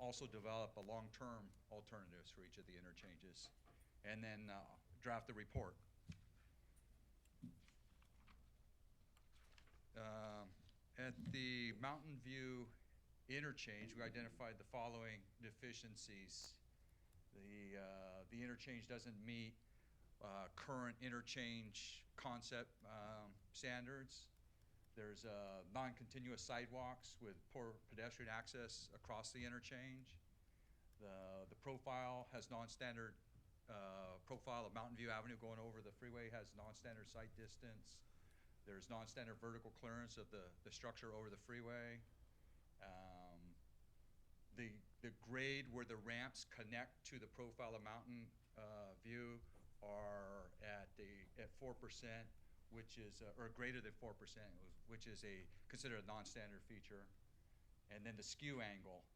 also develop a long-term alternatives for each of the interchanges, and then draft the report. At the Mountain View interchange, we identified the following deficiencies. The interchange doesn't meet current interchange concept standards. There's non-continuous sidewalks with poor pedestrian access across the interchange. The profile has non-standard profile of Mountain View Avenue going over the freeway has non-standard sight distance. There's non-standard vertical clearance of the structure over the freeway. The grade where the ramps connect to the profile of Mountain View are at 4%, which is or greater than 4%, which is considered a non-standard feature. And then the skew angle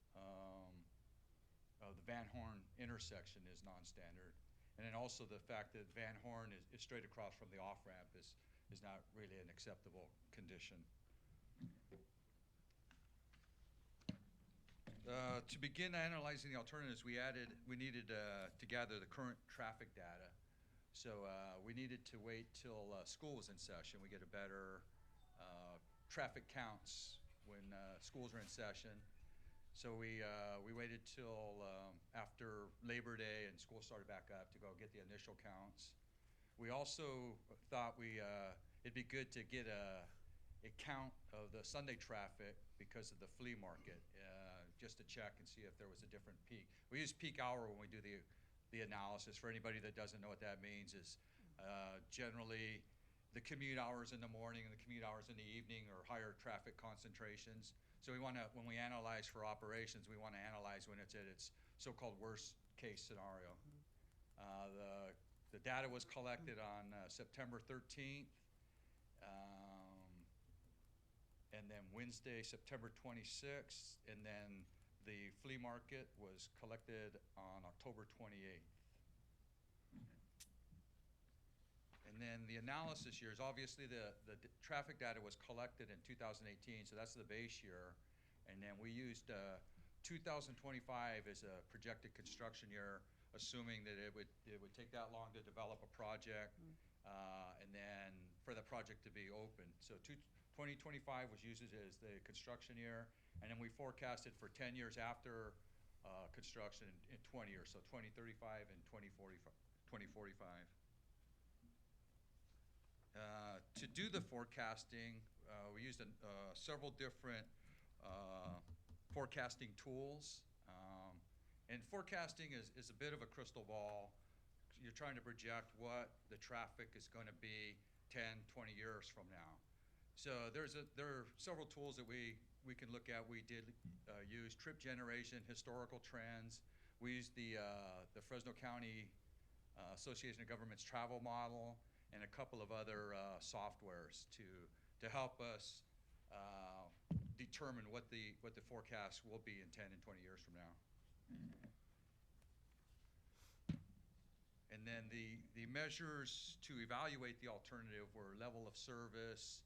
of the Van Horn intersection is non-standard. And then also the fact that Van Horn is straight across from the off-ramp is not really an acceptable condition. To begin analyzing the alternatives, we needed to gather the current traffic data. So we needed to wait till school was in session. We get a better traffic counts when schools are in session. So we waited till after Labor Day and school started back up to go get the initial counts. We also thought it'd be good to get a count of the Sunday traffic because of the flea market, just to check and see if there was a different peak. We use peak hour when we do the analysis. For anybody that doesn't know what that means is generally the commute hours in the morning and the commute hours in the evening are higher traffic concentrations. So when we analyze for operations, we want to analyze when it's at its so-called worst case scenario. The data was collected on September 13th, and then Wednesday, September 26th, and then the flea market was collected on October 28th. And then the analysis years, obviously the traffic data was collected in 2018, so that's the base year. And then we used 2025 as a projected construction year, assuming that it would take that long to develop a project, and then for the project to be open. So 2025 was used as the construction year, and then we forecasted for 10 years after construction in 20 years, so 2035 and 2045. To do the forecasting, we used several different forecasting tools. And forecasting is a bit of a crystal ball. You're trying to project what the traffic is going to be 10, 20 years from now. So there are several tools that we can look at. We did use trip generation, historical trends. We used the Fresno County Association of Governments travel model, and a couple of other softwares to help us determine what the forecast will be in 10 and 20 years from now. And then the measures to evaluate the alternative were level of service,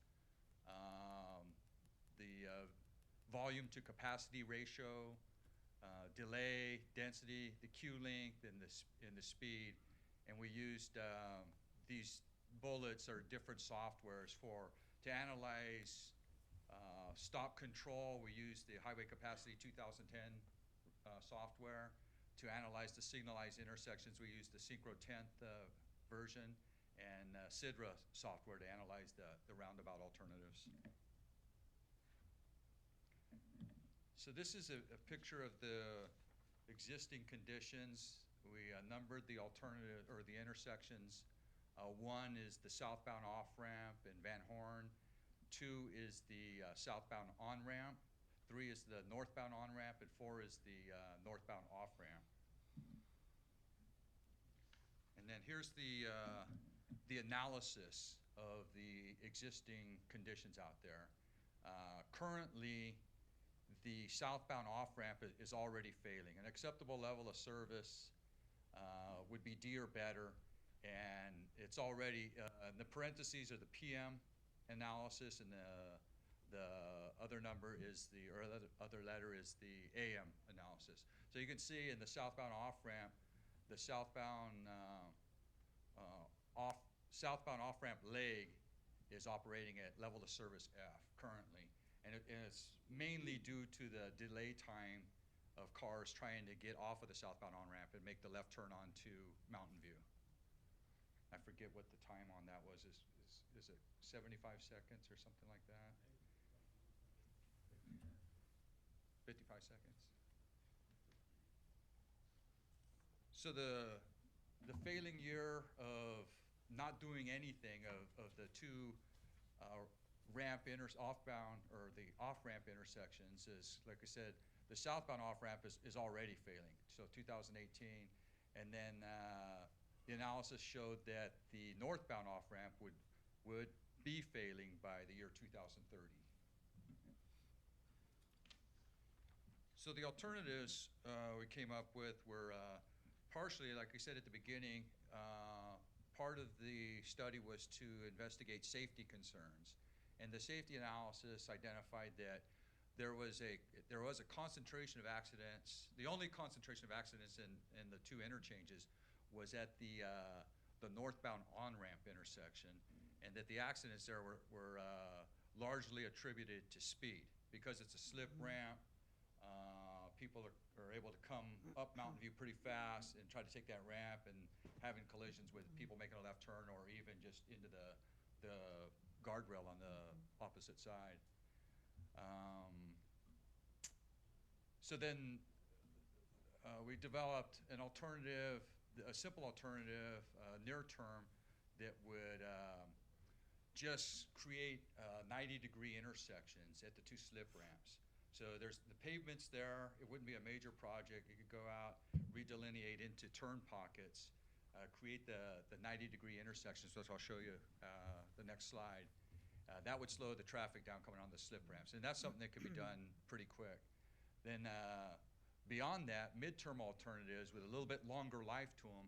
the volume to capacity ratio, delay, density, the queue length, and the speed. And we used these bullets or different softwares to analyze stop control. We used the Highway Capacity 2010 software. To analyze the signalized intersections, we used the Synchro 10th version, and SIDRA software to analyze the roundabout alternatives. So this is a picture of the existing conditions. We numbered the alternative or the intersections. One is the southbound off-ramp in Van Horn. 2 is the southbound on-ramp. 3 is the northbound on-ramp, and 4 is the northbound off-ramp. And then here's the analysis of the existing conditions out there. Currently, the southbound off-ramp is already failing. An acceptable level of service would be D or better, and it's already, the parentheses are the PM analysis, and the other number is other letter is the AM analysis. So you can see in the southbound off-ramp, the off southbound off-ramp leg is operating at level of service F currently. And it's mainly due to the delay time of cars trying to get off of the southbound on-ramp and make the left turn onto Mountain View. I forget what the time on that was. Is it 75 seconds or something like that? 55 seconds. So the failing year of not doing anything of the two off-ramp intersections is, like I said, the southbound off-ramp is already failing. So 2018, and then the analysis showed that the northbound off-ramp would be failing by the year 2030. So the alternatives we came up with were partially, like I said at the beginning, part of the study was to investigate safety concerns. And the safety analysis identified that there was a concentration of accidents. The only concentration of accidents in the two interchanges was at the northbound on-ramp intersection, and that the accidents there were largely attributed to speed. Because it's a slip ramp, people are able to come up Mountain View pretty fast and try to take that ramp, and having collisions with people making a left turn or even just into the guardrail on the opposite side. So then we developed an alternative, a simple alternative, near term, that would just create 90-degree intersections at the two slip ramps. So there's the pavement's there. It wouldn't be a major project. You could go out, redelineate into turn pockets, create the 90-degree intersections, which I'll show you the next slide. That would slow the traffic down coming on the slip ramps. And that's something that could be done pretty quick. Then beyond that, midterm alternatives with a little bit longer life to them.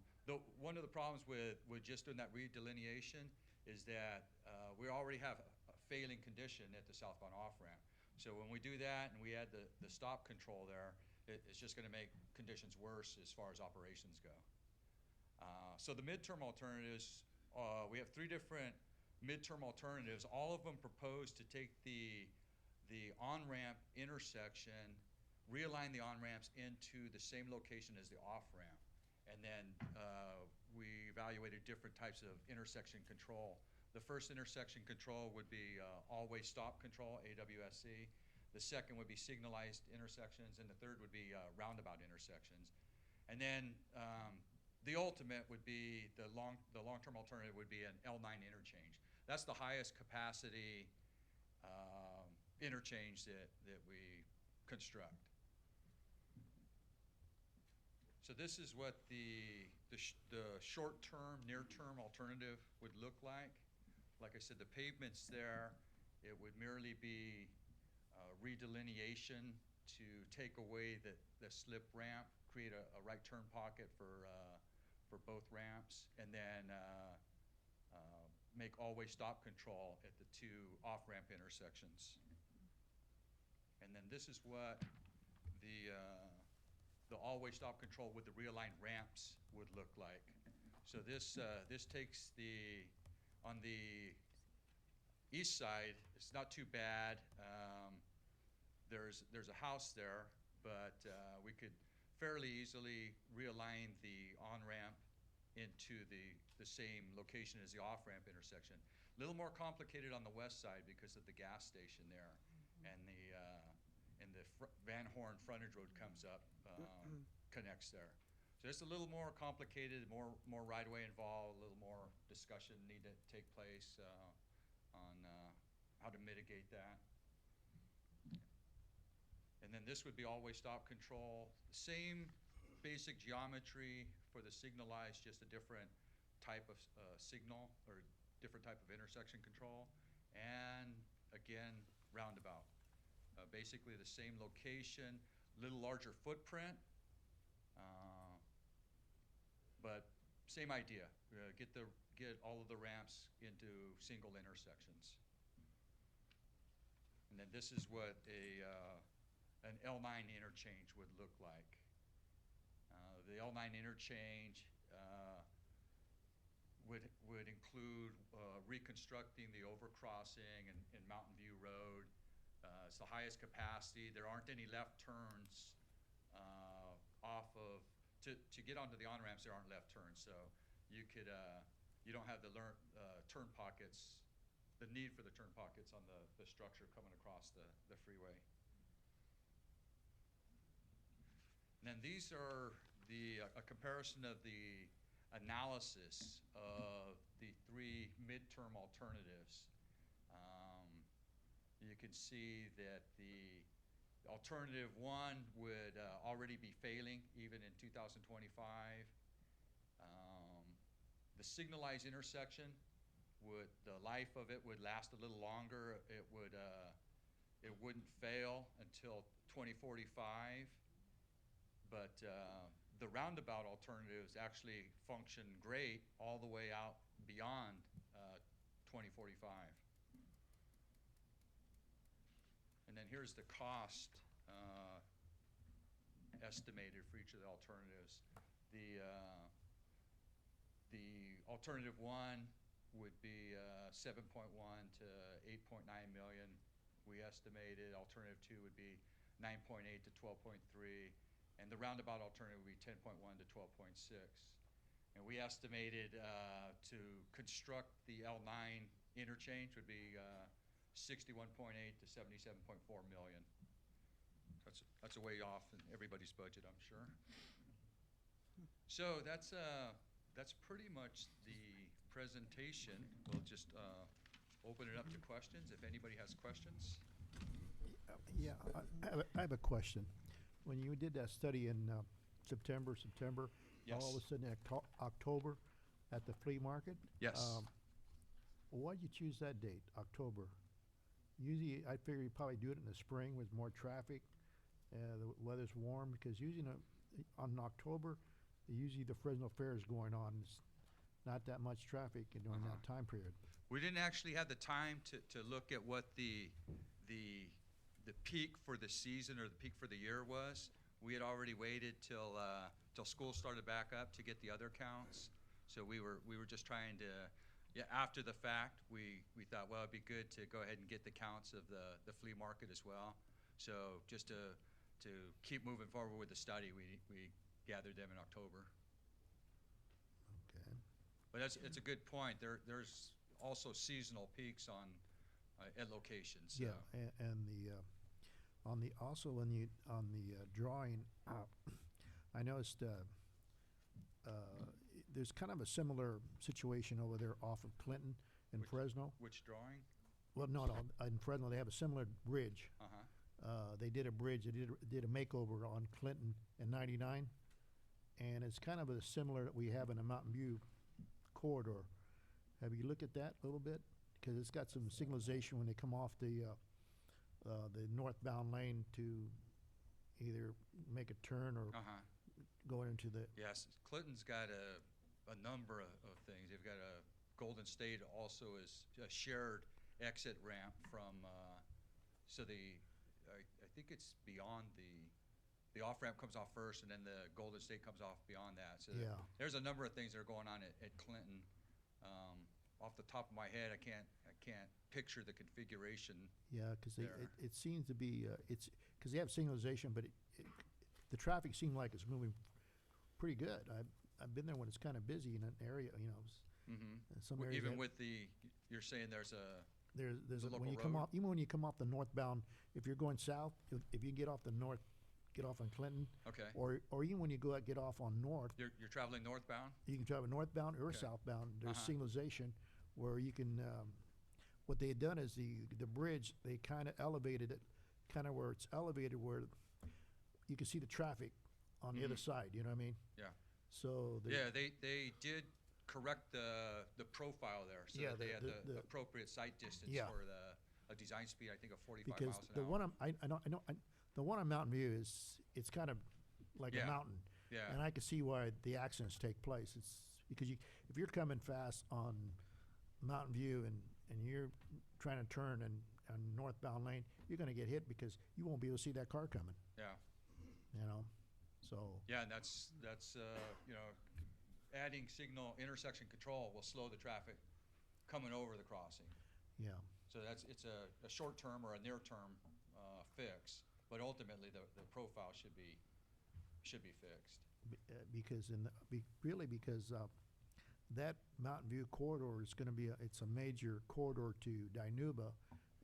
One of the problems with just doing that redelineation is that we already have a failing condition at the southbound off-ramp. So when we do that and we add the stop control there, it's just going to make conditions worse as far as operations go. So the midterm alternatives, we have 3 different midterm alternatives. All of them propose to take the on-ramp intersection, realign the on-ramps into the same location as the off-ramp. And then we evaluated different types of intersection control. The first intersection control would be all-way stop control, AWSC. The second would be signalized intersections, and the third would be roundabout intersections. And then the ultimate would be, the long-term alternative would be an L9 interchange. That's the highest capacity interchange that we construct. So this is what the short-term, near-term alternative would look like. Like I said, the pavement's there. It would merely be redelineation to take away the slip ramp, create a right turn pocket for both ramps, and then make all-way stop control at the 2 off-ramp intersections. And then this is what the all-way stop control with the realigned ramps would look like. So this takes on the east side, it's not too bad. There's a house there, but we could fairly easily realign the on-ramp into the same location as the off-ramp intersection. A little more complicated on the west side because of the gas station there, and the Van Horn frontage road comes up, connects there. So it's a little more complicated, more right-of-way involved, a little more discussion need to take place on how to mitigate that. And then this would be all-way stop control. Same basic geometry for the signalized, just a different type of signal or different type of intersection control. And again, roundabout. Basically the same location, little larger footprint, but same idea. Get all of the ramps into single intersections. And then this is what an L9 interchange would look like. the L9 interchange would include reconstructing the overcrossing and Mountain View Road. It's the highest capacity. There aren't any left turns off of, to get onto the on-ramps, there aren't left turns. So you could, you don't have the turn pockets, the need for the turn pockets on the structure coming across the freeway. And then these are a comparison of the analysis of the three midterm alternatives. You can see that the alternative one would already be failing even in 2025. The signalized intersection the life of it would last a little longer. It wouldn't fail until 2045. But the roundabout alternatives actually function great all the way out beyond 2045. And then here's the cost estimated for each of the alternatives. The alternative one would be 7.1 to 8.9 million. We estimated alternative two would be 9.8 to 12.3. And the roundabout alternative would be 10.1 to 12.6. And we estimated to construct the L9 interchange would be 61.8 to 77.4 million. That's a way off in everybody's budget, I'm sure. So that's pretty much the presentation. We'll just open it up to questions if anybody has questions. Yeah, I have a question. When you did that study in September, Yes. all of a sudden in October at the flea market? Yes. Why'd you choose that date, October? Usually, I figure you probably do it in the spring with more traffic. The weather's warm, because usually on October, usually the Fresno Fair is going on. It's not that much traffic during that time period. We didn't actually have the time to look at what the peak for the season or the peak for the year was. We had already waited till school started back up to get the other counts. So we were just trying to, after the fact, we thought, well, it'd be good to go ahead and get the counts of the flea market as well. So just to keep moving forward with the study, we gathered them in October. Okay. But it's a good point. There's also seasonal peaks at locations. So. Yeah, and on the drawing, I noticed there's kind of a similar situation over there off of Clinton in Fresno. Which drawing? Well, no, in Fresno they have a similar bridge. They did a bridge. They did a makeover on Clinton in '99, and it's kind of a similar that we have in the Mountain View corridor. Have you looked at that a little bit? Because it's got some signalization when they come off the northbound lane to either make a turn or go into the. Yes, Clinton's got a number of things. They've got a Golden State also is a shared exit ramp from. So I think it's beyond the off ramp comes off first, and then the Golden State comes off beyond that. So there's a number of things that are going on at Clinton. Off the top of my head, I can't picture the configuration. Yeah, because it seems to be it's because they have signalization, but the traffic seemed like it's moving pretty good. I've been there when it's kind of busy in an area, you know. Some areas even with you're saying there's when you come off, even when you come off the northbound, if you're going south, if you get off on Clinton. Okay. Or even when you get off on north. You're traveling northbound? You can travel northbound or southbound. There's signalization where you can, what they had done is the bridge, they kind of elevated it, kind of where it's elevated where you can see the traffic on the other side, you know what I mean? Yeah. So. They did correct the profile there, so that they had the appropriate sight distance for a design speed, I think, of 45 because miles an the hour. one the one on Mountain View it's kind of like a mountain. Yeah. And I can see why the accidents take place. It's because if you're coming fast on Mountain View and you're trying to turn on northbound lane, you're going to get hit because you won't be able to see that car coming. Yeah. You know. So, Yeah, and you know, adding signal intersection control will slow the traffic coming over the crossing. yeah. So it's a short-term or a near-term fix, but ultimately the profile should be fixed. Because really because that Mountain View corridor is going to be it's a major corridor to Dinuba,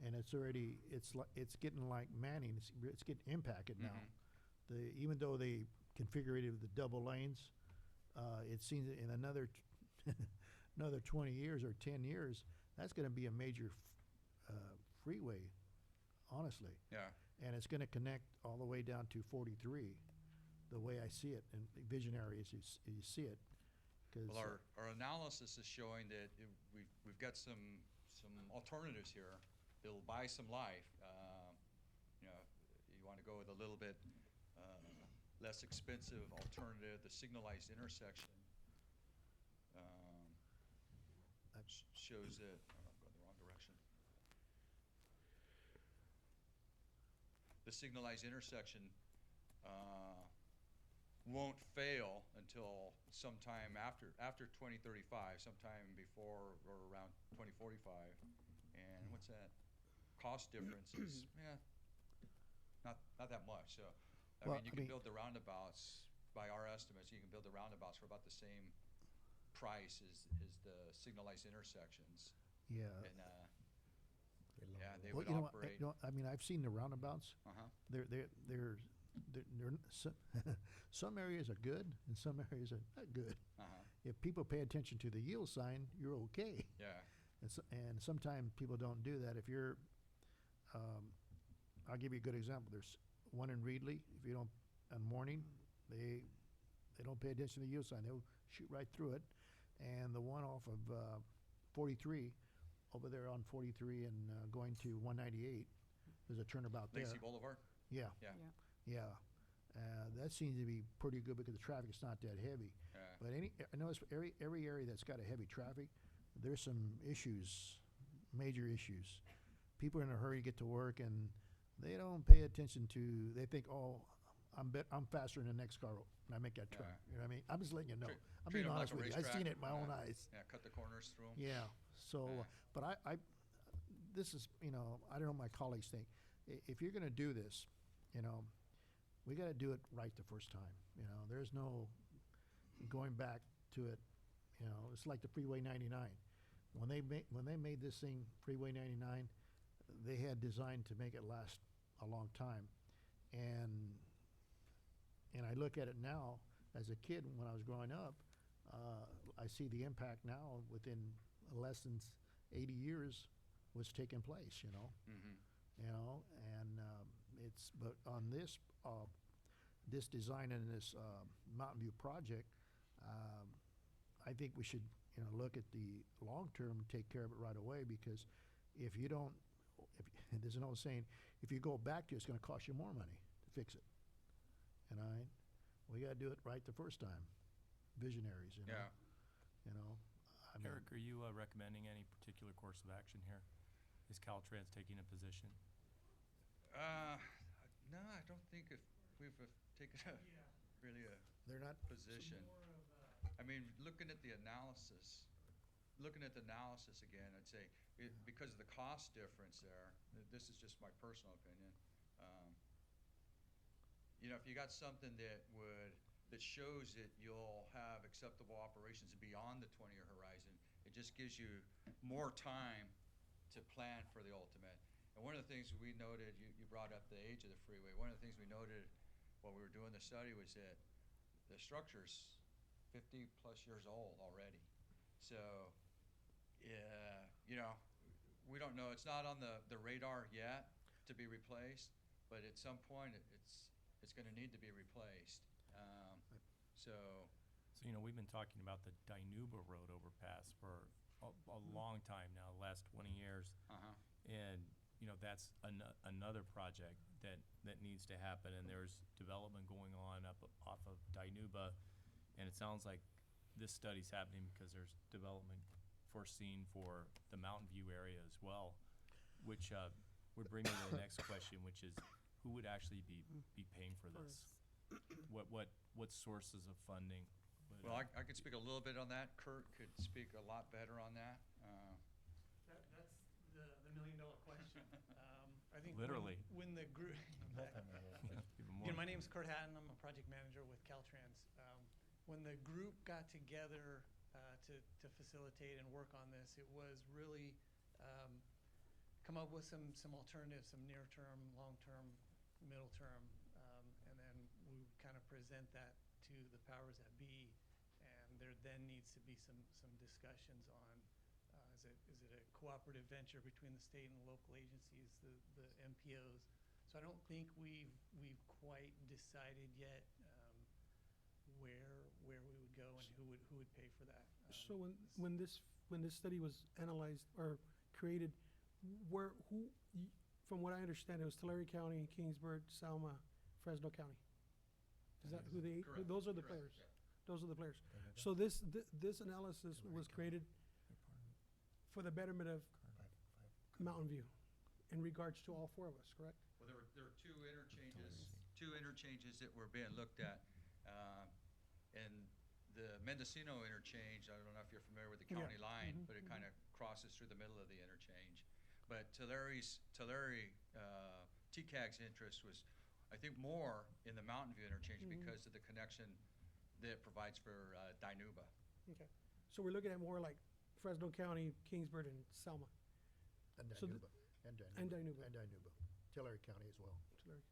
and it's getting like Manning. It's getting impacted now. Even though they configured it with the double lanes, it seems that in another another 20 years or 10 years, that's going to be a major freeway, honestly. Yeah. And it's going to connect all the way down to 43, the way I see it, and visionary as you see it. Well, our analysis is showing that we've got some alternatives here that'll buy some life. You know, you want to go with a little bit less expensive alternative, the signalized intersection. Shows that, oh, I'm going the wrong direction. The signalized intersection won't fail until sometime after 2035, sometime before or around 2045. And what's that? Cost difference is not that much. So I mean, you can build the roundabouts by our estimates. You can build the roundabouts for about the same price as the signalized intersections. Yeah. And yeah, they would you know, operate. I mean, I've seen the roundabouts. Uh-huh. They're some areas are good and some areas are not good. Uh-huh. If people pay attention to the yield sign, you're okay. Yeah. And sometimes people don't do that. If you're, I'll give you a good example. There's one in Reedley. If you don't, on morning, they don't pay attention to the yield sign. They'll shoot right through it. And the one off of 43, over there on 43 and going to 198, there's a turnabout there. Lacey Boulevard? Yeah. Yeah. Yeah. That seems to be pretty good because the traffic's not that heavy. Yeah. But I notice every area that's got a heavy traffic, there's some issues, major issues. People are in a hurry to get to work, and they don't pay attention to. They think, oh, I'm faster than the next car when I make that turn. Yeah. You know what I mean? I'm just letting you know. I'm Treat being 'em like honest a with you. I've seen it racetrack. with my own Yeah. eyes. Yeah, cut the corners through 'em. Yeah. So, Yeah. but this is, I don't know what my colleagues think. If you're going to do this, we got to do it right the first time. There's no going back to it. It's like the Freeway 99. When they made this thing, Freeway 99, they had designed to make it last a long time, and I look at it now as a kid when I was growing up. I see the impact now within less than 80 years was taking place. Mm-hmm. And but on this design and this Mountain View project, I think we should look at the long term and take care of it right away, because if you don't, there's an old saying, if you go back to it, it's going to cost you more money to fix it. And we got to do it right the first time. Visionaries, Yeah. I mean, Eric, are you recommending any particular course of action here? Is Caltrans taking a position? No, I don't think we've taken really a they're not position. I mean, looking at the analysis again, I'd say because of the cost difference there, this is just my personal opinion. If you got something that shows that you'll have acceptable operations beyond the 20-year horizon, it just gives you more time to plan for the ultimate. And one of the things we noted, you brought up the age of the freeway. One of the things we noted while we were doing the study was that the structure's 50 plus years old already. So, we don't know. It's not on the radar yet to be replaced, but at some point it's going to need to be replaced. So, we've been talking about the Dinuba Road overpass for a long time now, the last 20 years. uh-huh. And, that's another project that needs to happen. And there's development going on off of Dinuba. And it sounds like this study's happening because there's development foreseen for the Mountain View area as well, which would bring me to the next question, which is who would actually be paying for this? what sources of funding? would, Well, I could speak a little bit on that. Kurt could speak a lot better on that. That's the million-dollar question. I think Literally. when the group, Even you know, more. my name's Kurt Hatton. I'm a project manager with Caltrans. When the group got together to facilitate and work on this, it was really come up with some alternatives, some near-term, long-term, middle-term, and then we kind of present that to the powers that be. And there then needs to be some discussions on is it a cooperative venture between the state and the local agencies, the MPOs. So I don't think we've quite decided yet where we would go and who would pay for that. So when this study was analyzed or created, from what I understand, it was Tulare County, Kingsburg, Selma, Fresno County. Is that who Correct. those are the Correct, players? yeah. Those are the players. So this analysis was created for the betterment of Mountain View in regards to all four of us, correct? Well, there were two interchanges that were being looked at. And the Mendocino interchange, I don't know if you're familiar with the Yeah. county line, Mhm, but it kind of crosses through the middle of the interchange. But Tulare TCAG's interest was, I think, more in the Mountain View interchange because of the connection that it provides for Dinuba. Okay. So we're looking at more like Fresno County, Kingsburg, and Selma. And So Dinuba, and Dinuba. and Dinuba. And Dinuba. Tulare County as well.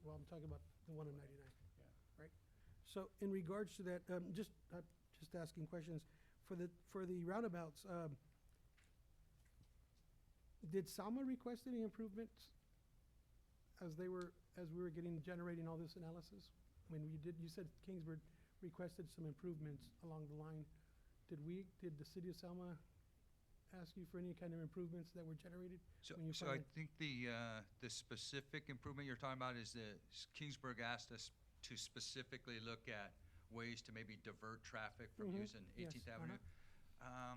Well, I'm talking about the one on 99. Right? So in regards to that, just asking questions, for the roundabouts, did Selma request any improvements as we were generating all this analysis? I mean, you said Kingsburg requested some improvements along the line. Did the city of Selma ask you for any kind of improvements that were generated? So, when you so I finally- think the specific improvement you're talking about is that Kingsburg asked us to specifically look at ways to maybe divert traffic from using Yes, 18th Avenue. I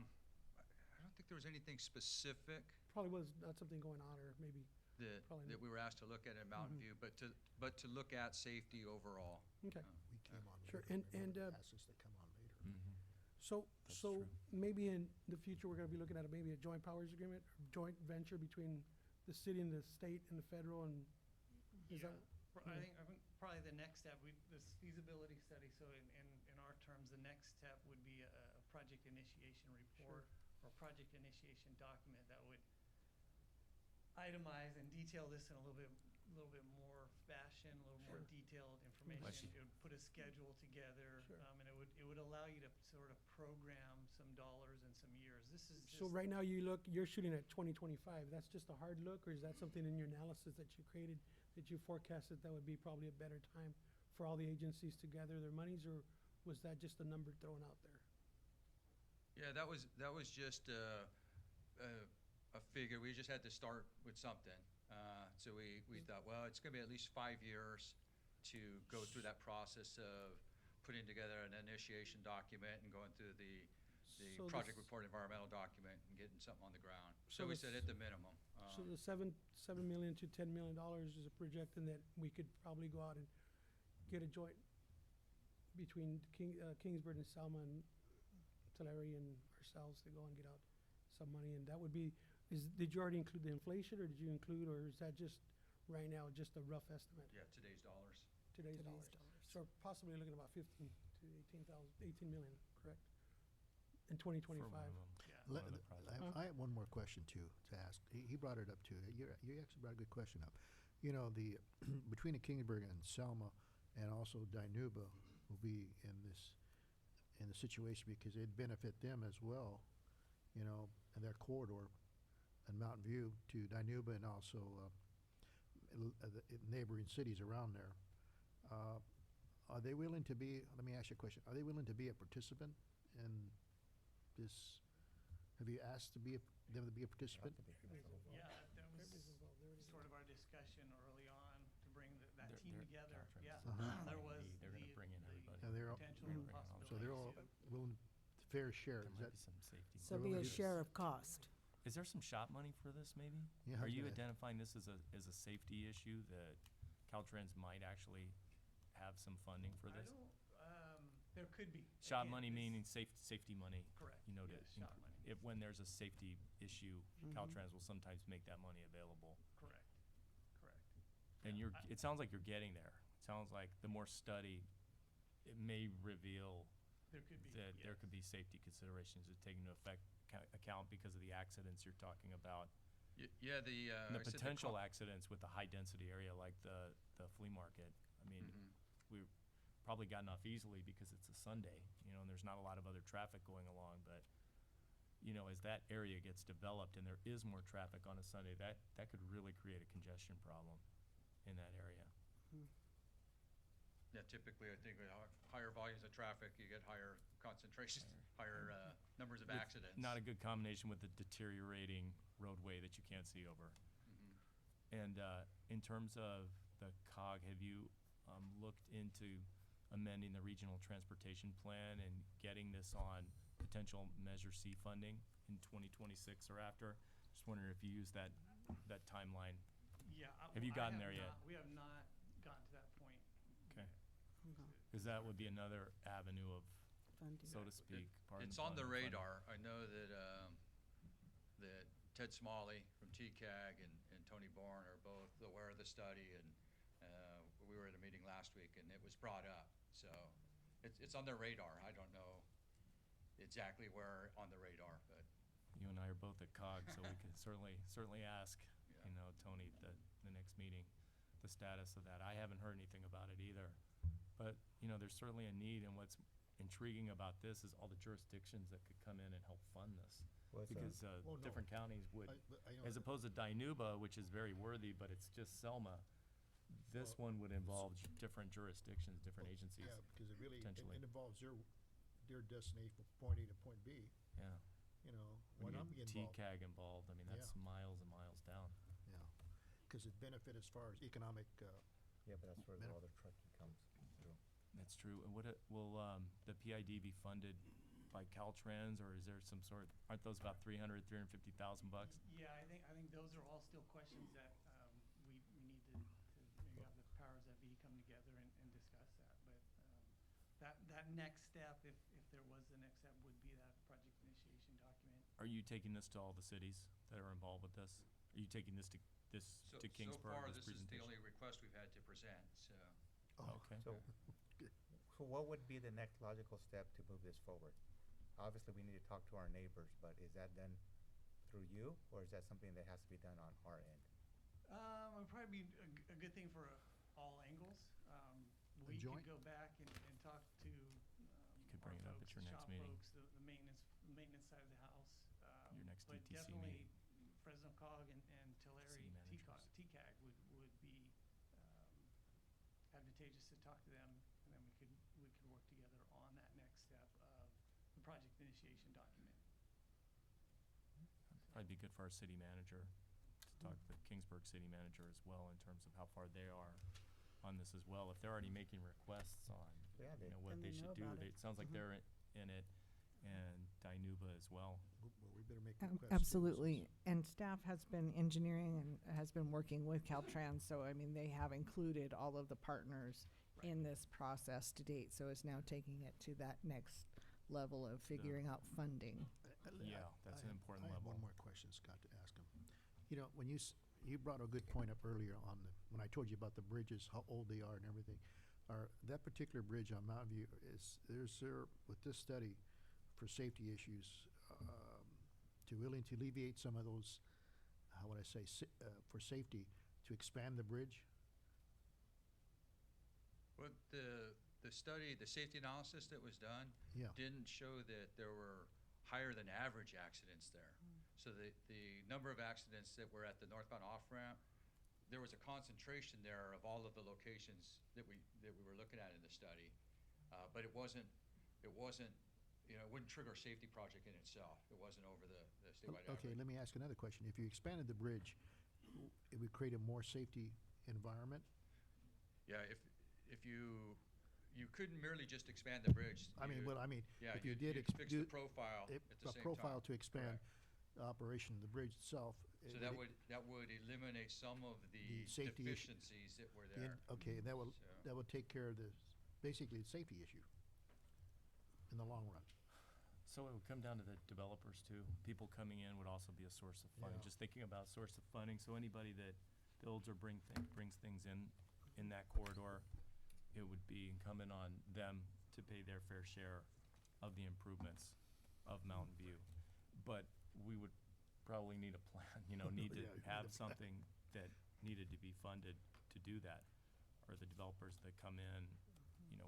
don't think there was anything specific Probably was not something going on, or maybe, Probably that we were asked to look at in Mountain View, but to look at safety overall. okay. We came on Sure, later. and, Remember, asked us to come on later. Mhm. So That's true. maybe in the future, we're gonna be looking at maybe a joint powers agreement, or joint venture between the city and the state and the federal, and is that? I think probably the next step, this feasibility study, so in our terms, the next step would be a project initiation report or project initiation document that would itemize and detail this in a little bit more fashion, a little more detailed information. It would put a schedule together, Sure. And it would allow you to sort of program some dollars and some years. This is just. So right now, you're shooting at 2025. That's just a hard look, or is that something in your analysis that you created, that you forecasted that would be probably a better time for all the agencies to gather their monies, or was that just a number thrown out there? Yeah, that was just a figure. We just had to start with something. So we thought, well, it's going to be at least 5 years to go through that process of putting together an initiation document and going through the So project this- report environmental document and getting something on the ground. So So we this- said at the minimum. So the $7 million to $10 million is a projection that we could probably go out and get a joint between Kingsburg and Selma and Tulare and ourselves to go and get out some money, and that would be, did you already include the inflation, or did you include, or is that just right now, just a rough estimate? Yeah, today's dollars. Today's dollars. So possibly looking at about 15 to 18 million, correct? In For 2025. one of them. Let- One of the projects. I have one more question too, to ask. He brought it up too. You actually brought a good question up. You know, between the Kingsburg and Selma and also Dinuba will be in the situation because it'd benefit them as well, you know, in their corridor in Mountain View to Dinuba and also the neighboring cities around there. Are they willing to be, let me ask you a question, are they willing to be a participant in this? Have you asked them to be a participant? Yeah, that was sort of our discussion early on to bring that They're- team they're together. Caltrans. Yeah, Uh-huh. there was They're gonna the bring in everybody. Yeah, they're all- potential They're and bringing all the So they're all possibilities. willing, fair share, There is might that? be some safety. So We're be gonna a do share this. of cost. Is there some shop money for this, maybe? Yeah, I Are was you gonna- identifying this as a safety issue that Caltrans might actually have some funding for I this? don't, there could be. Shot Again, money this- meaning safety money. Correct, You know, to yes, shot money. if, when there's a safety issue, Mhm. Caltrans will sometimes make that money available. Correct, correct. And Yeah, it sounds like you're getting there. It sounds like the more study, it may reveal There could be, that there yes. could be safety considerations to take into account because of the accidents you're talking about. Yeah, the, And I the said potential accidents with the high-density area like the flea market. I mean, Mhm. we've probably gotten off easily because it's a Sunday, you know, and there's not a lot of other traffic going along, but, you know, as that area gets developed and there is more traffic on a Sunday, that could really create a congestion problem in that area. Yeah, typically, I think with higher volumes of traffic, you get higher concentrations, higher numbers of With accidents. Not a good combination with the deteriorating roadway that you can't see over. Mhm. And in terms of the COG, have you looked into amending the regional transportation plan and getting this on potential Measure C funding in 2026 or after? Just wondering if you use that timeline. Yeah. Have you I gotten there yet? We have not gotten to that point. Okay. Okay. Because that would be another avenue of, Funding. so to speak, pardon It's the on pun, the of funding. radar. I know that Ted Smalley from TCAG and Tony Bourne are both aware of the study, and we were at a meeting last week, and it was brought up. So it's on their radar. I don't know exactly where on the radar, but You and I are both at COG, so we could certainly ask, Yeah. you know, Tony at the next meeting, the status of that. I haven't heard anything about it either. But, you know, there's certainly a need, and what's intriguing about this is all the jurisdictions that could come in and help fund this. Well, it's a- Because Well, no. different counties would, I know as that- opposed to Dinuba, which is very worthy, but it's just Selma, this Well, one would involve different jurisdictions, different agencies. Yeah, because it really, potentially. it involves their destination from point A to point B, Yeah. you know, why When you not be get involved? TCAG involved, I mean, that's Yeah. miles and miles down. Yeah, because it benefit as far as economic, Yeah, but that's where Better- all the trucking comes through. That's true. And will the PID be funded by Caltrans, or is there some sort, aren't those about $350,000? Yeah, I think those are all still questions that we need to maybe have the powers that be come together and discuss that. But that next step, if there was the next step, would be that project initiation document. Are you taking this to all the cities that are involved with this? Are you taking this to so Kingsburg, far, this this is the presentation? only request we've had to present, so. Okay. So, so what would be the next logical step to move this forward? Obviously, we need to talk to our neighbors, but is that done through you, or is that something that has to be done on our end? It'd probably be a good thing for all angles. We joint? could go back and talk to could bring our it up at folks, your the next shop meeting. folks, the maintenance side of the house. Your next But DTC definitely meeting. Fresno COG and Tulare City managers. TCAG would be advantageous to talk to them, and then we could work together on that next step of the project initiation document. Probably be good for our city manager to talk to the Kingsburg city manager as well in terms of how far they are on this as well. If they're already making requests on, Yeah, you they- know, what Then they they know should do, about it. it sounds like they're in it, and Dinuba as well. well, we better make requests. too, Absolutely. And staff has been engineering and has been working with Caltrans, so I mean, they have included all of the partners in this process to date, so it's now taking it to that next level of figuring out funding. Yeah, that's an important I have level. one more question, Scott, to ask him. You know, when you brought a good point up earlier on when I told you about the bridges, how old they are and everything. That particular bridge on Mountain View there's there, with this study, for safety issues, to alleviate some of those, how would I say, for safety, to expand the bridge? Well, the study, the safety analysis that was done Yeah. didn't show that there were higher than average accidents there. So the number of accidents that were at the northbound off-ramp, there was a concentration there of all of the locations that we were looking at in the study. But it wasn't, you know, it wouldn't trigger a safety project in itself. It wasn't over the statewide average. Okay, let me ask another question. If you expanded the bridge, it would create a more safety environment? Yeah, if you couldn't merely just expand the bridge. I mean, you- well, I mean, Yeah, if you you'd did fix the profile at the same time. profile to expand, Correct. operation of the bridge itself. So that would eliminate some of the The safety issue. deficiencies that were the there. Okay, So- that will take care of the, basically the safety issue in the long run. So it would come down to the developers too. People coming in would also be a source of funding. Yeah. Just thinking about source of funding, so anybody that builds or brings things in that corridor, it would be incumbent on them to pay their fair share of the improvements of Mountain View. But we would probably need a plan, need to Yeah, you need have a plan. something that needed to be funded to do that. Or the developers that come in,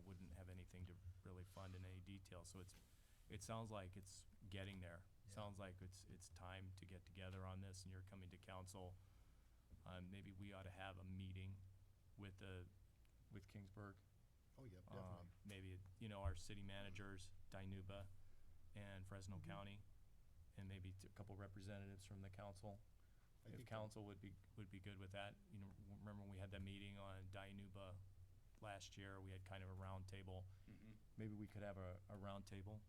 wouldn't have anything to really fund in any detail. So it sounds like it's getting there. Sounds like it's time to get together on this, and you're coming to council. Maybe we ought to have a meeting with Kingsburg. Oh, yeah, definitely. Maybe, our city managers, Dinuba and Fresno Mm-hmm. County, and maybe a couple representatives from the council. I If think council would be good with that. Remember when we had that meeting on Dinuba last year, we had kind of a round table. Mhm. Maybe we could have a round table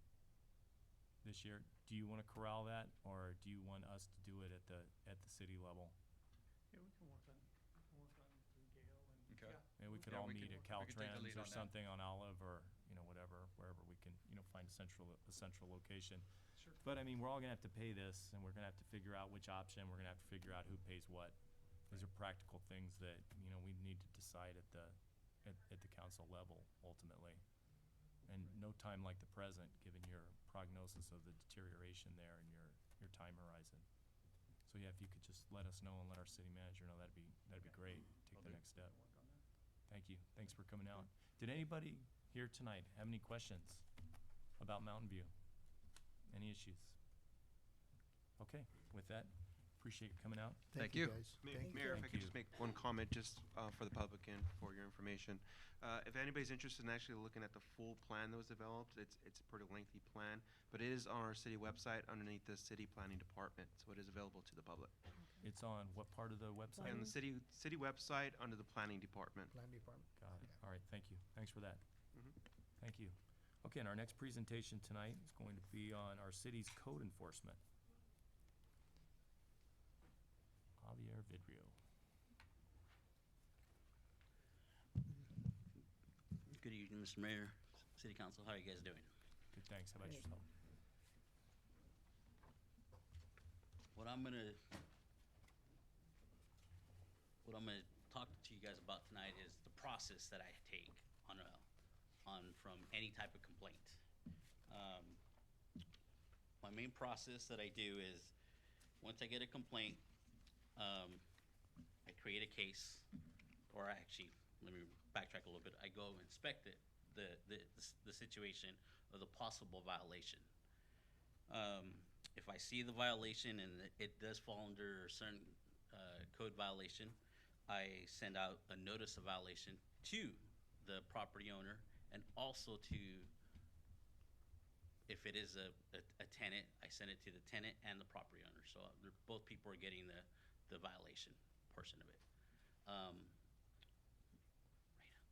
this year. Do you want to corral that, or do you want us to do it at the city level? Yeah, we can work on through Gail and, Okay. yeah. Maybe we could Yeah, all we meet can- at we can take the Caltrans lead or on that. something on Olive, or, whatever, wherever we can, find a central location. Sure. But I mean, we're all gonna have to pay this, and we're gonna have to figure out which option, we're gonna have to figure out who pays what. These are practical things that, we need to decide at the council level ultimately. And no time like the present, given your prognosis of the deterioration there and your time horizon. So yeah, if you could just let us know and let our city manager know, that'd be great. Take the next step. Work on that. Thank you. Thanks for coming out. Did anybody here tonight have any questions about Mountain View? Any issues? Okay, with that, appreciate you coming out. Thank you. Guys. Ma- Thank you. Mayor, if I Thank could you. just make one comment just for the public and for your information. If anybody's interested in actually looking at the full plan that was developed, it's a pretty lengthy plan, but it is on our city website underneath the city planning department, so it is available to the public. It's on what part of the website? And the city website under the planning department. Plan department. Got it. All right, thank you. Thanks for that. Mhm. Thank you. Okay, and our next presentation tonight is going to be on our city's code enforcement. Javier Vidrio. Good evening, Mr. Mayor, City Council. How are you guys doing? Good, thanks. How about Great. yourself? What I'm gonna talk to you guys about tonight is the process that I take from any type of complaint. My main process that I do is, once I get a complaint, I create a case, or actually, let me backtrack a little bit. I go inspect the situation of the possible violation. If I see the violation and it does fall under a certain code violation, I send out a notice of violation to the property owner, and also to, if it is a tenant, I send it to the tenant and the property owner. So both people are getting the violation portion of it. Next slide.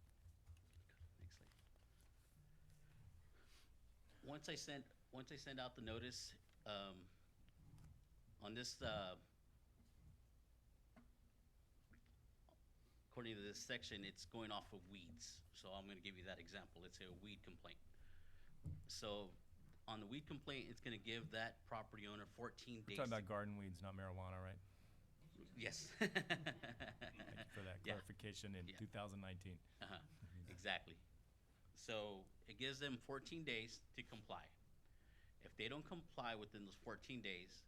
Once I send out the notice, on this, according to this section, it's going off of weeds. So I'm gonna give you that example. Let's say a weed complaint. So on the weed complaint, it's gonna give that property owner 14 We're days. talking about garden weeds, not marijuana, right? Yes. Thank you for that Yeah. clarification in Yeah. 2019. Uh-huh, exactly. So it gives them 14 days to comply. If they don't comply within those 14 days,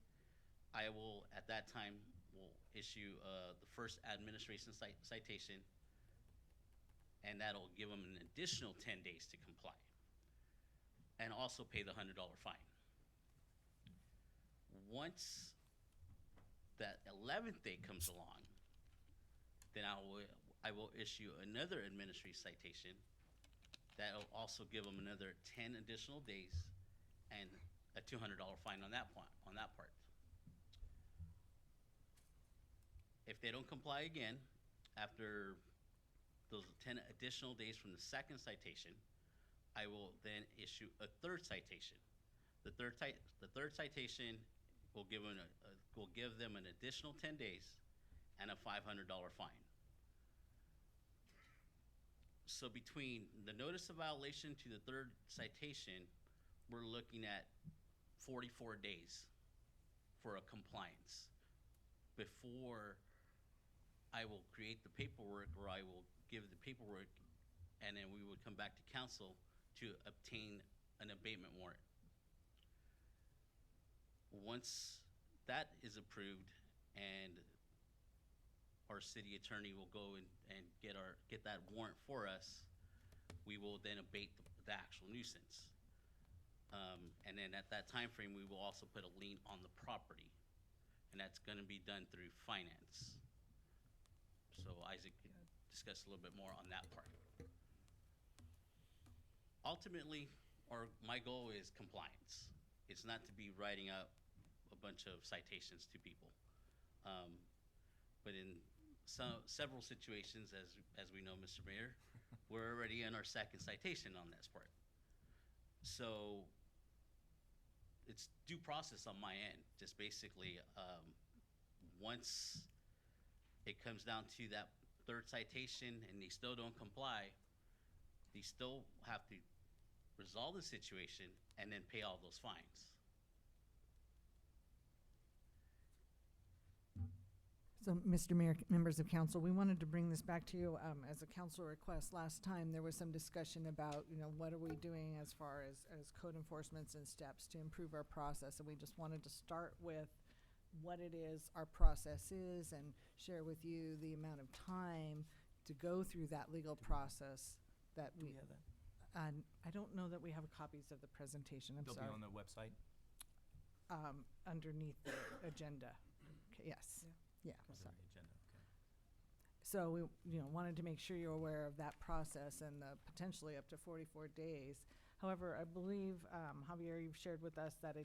I will, at that time, will issue the first administration citation, and that'll give them an additional 10 days to comply, and also pay the $100 fine. Once that 11th day comes along, then I will issue another administrative citation that'll also give them another 10 additional days and a $200 fine on that part. If they don't comply again, after those 10 additional days from the second citation, I will then issue a third citation. The third citation we'll give them an additional 10 days and a $500 fine. So between the notice of violation to the third citation, we're looking at 44 days for a compliance before I will create the paperwork, or I will give the paperwork, and then we would come back to council to obtain an abatement warrant. Once that is approved and our city attorney will go and get that warrant for us, we will then abate the actual nuisance. And then at that time frame, we will also put a lien on the property, and that's gonna be done through finance. So Isaac could discuss a little bit more on that part. Ultimately, my goal is compliance. It's not to be writing up a bunch of citations to people. But in several situations, as we know, Mr. Mayor, we're already in our second citation on this part. So it's due process on my end. Just basically, once it comes down to that third citation and they still don't comply, they still have to resolve the situation and then pay all those fines. So, Mr. Mayor, members of council, we wanted to bring this back to you as a council request. Last time, there was some discussion about, what are we doing as far as code enforcements and steps to improve our process, and we just wanted to start with what it is our process is and share with you the amount of time to go through that legal process that we have that. I don't know that we have copies of the presentation. I'm They'll sorry. be on the website? Underneath the agenda. Okay, yes. Yeah, Under sorry. the agenda, okay. So we, wanted to make sure you're aware of that process and the potentially up to 44 days. However, I believe, Javier, you've shared with us that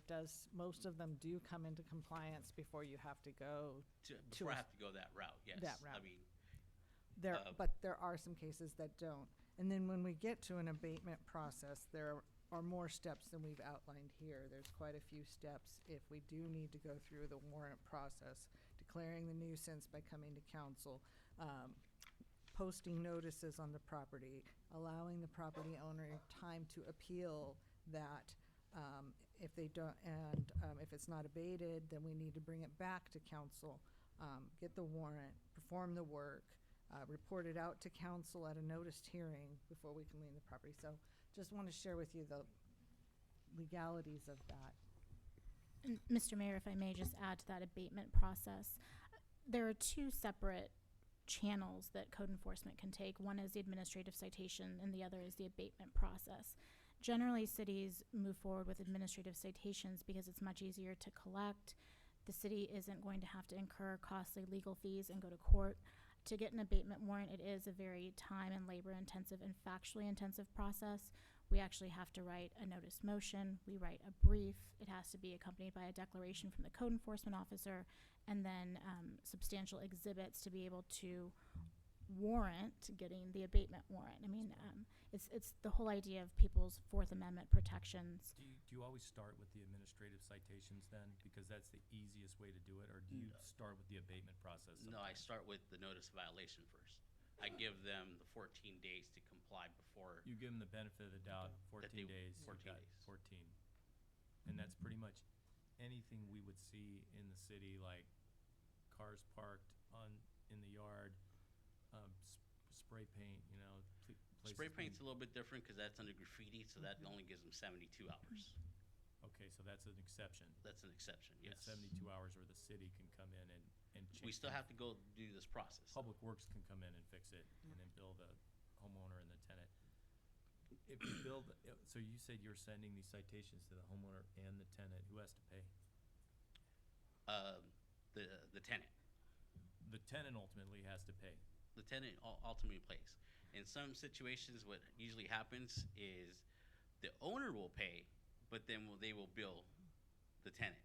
most of them do come into compliance before you have to go Before I have to go that route, yes. that route. I mean, but there are some cases that don't. And then when we get to an abatement process, there are more steps than we've outlined here. There's quite a few steps if we do need to go through the warrant process, declaring the nuisance by coming to council, posting notices on the property, allowing the property owner time to appeal that. If they don't, and if it's not abated, then we need to bring it back to council, get the warrant, perform the work, report it out to council at a noticed hearing before we can lien the property. So just want to share with you the legalities of that. And Mr. Mayor, if I may just add to that abatement process, there are two separate channels that code enforcement can take. One is the administrative citation and the other is the abatement process. Generally, cities move forward with administrative citations because it's much easier to collect. The city isn't going to have to incur costly legal fees and go to court. To get an abatement warrant, it is a very time and labor intensive and factually intensive process. We actually have to write a notice motion, we write a brief, it has to be accompanied by a declaration from the code enforcement officer, and then substantial exhibits to be able to warrant getting the abatement warrant. I mean, it's the whole idea of people's Fourth Amendment protections. Do you always start with the administrative citations then? Because that's the easiest way to do it, or do you start with the abatement process? no, I sometimes? start with the notice of violation first. I give them the 14 days to comply before. You give them the benefit of the doubt, 14 they- days. 14 you've got days. 14. And that's pretty much anything we would see in the city, like cars parked in the yard, spray paint, places. Spray paint's a being- little bit different because that's under graffiti, so that only gives them 72 hours. Okay, so that's an exception. That's an exception, yes. It's 72 hours where the city can come in and change. We still have to go do this process. Public Works can come in and fix it and then bill the homeowner and the tenant. If you build, so you said you're sending these citations to the homeowner and the tenant, who has to pay? The tenant. The tenant ultimately has to pay. The tenant ultimately pays. In some situations, what usually happens is the owner will pay, but then they will bill the tenant.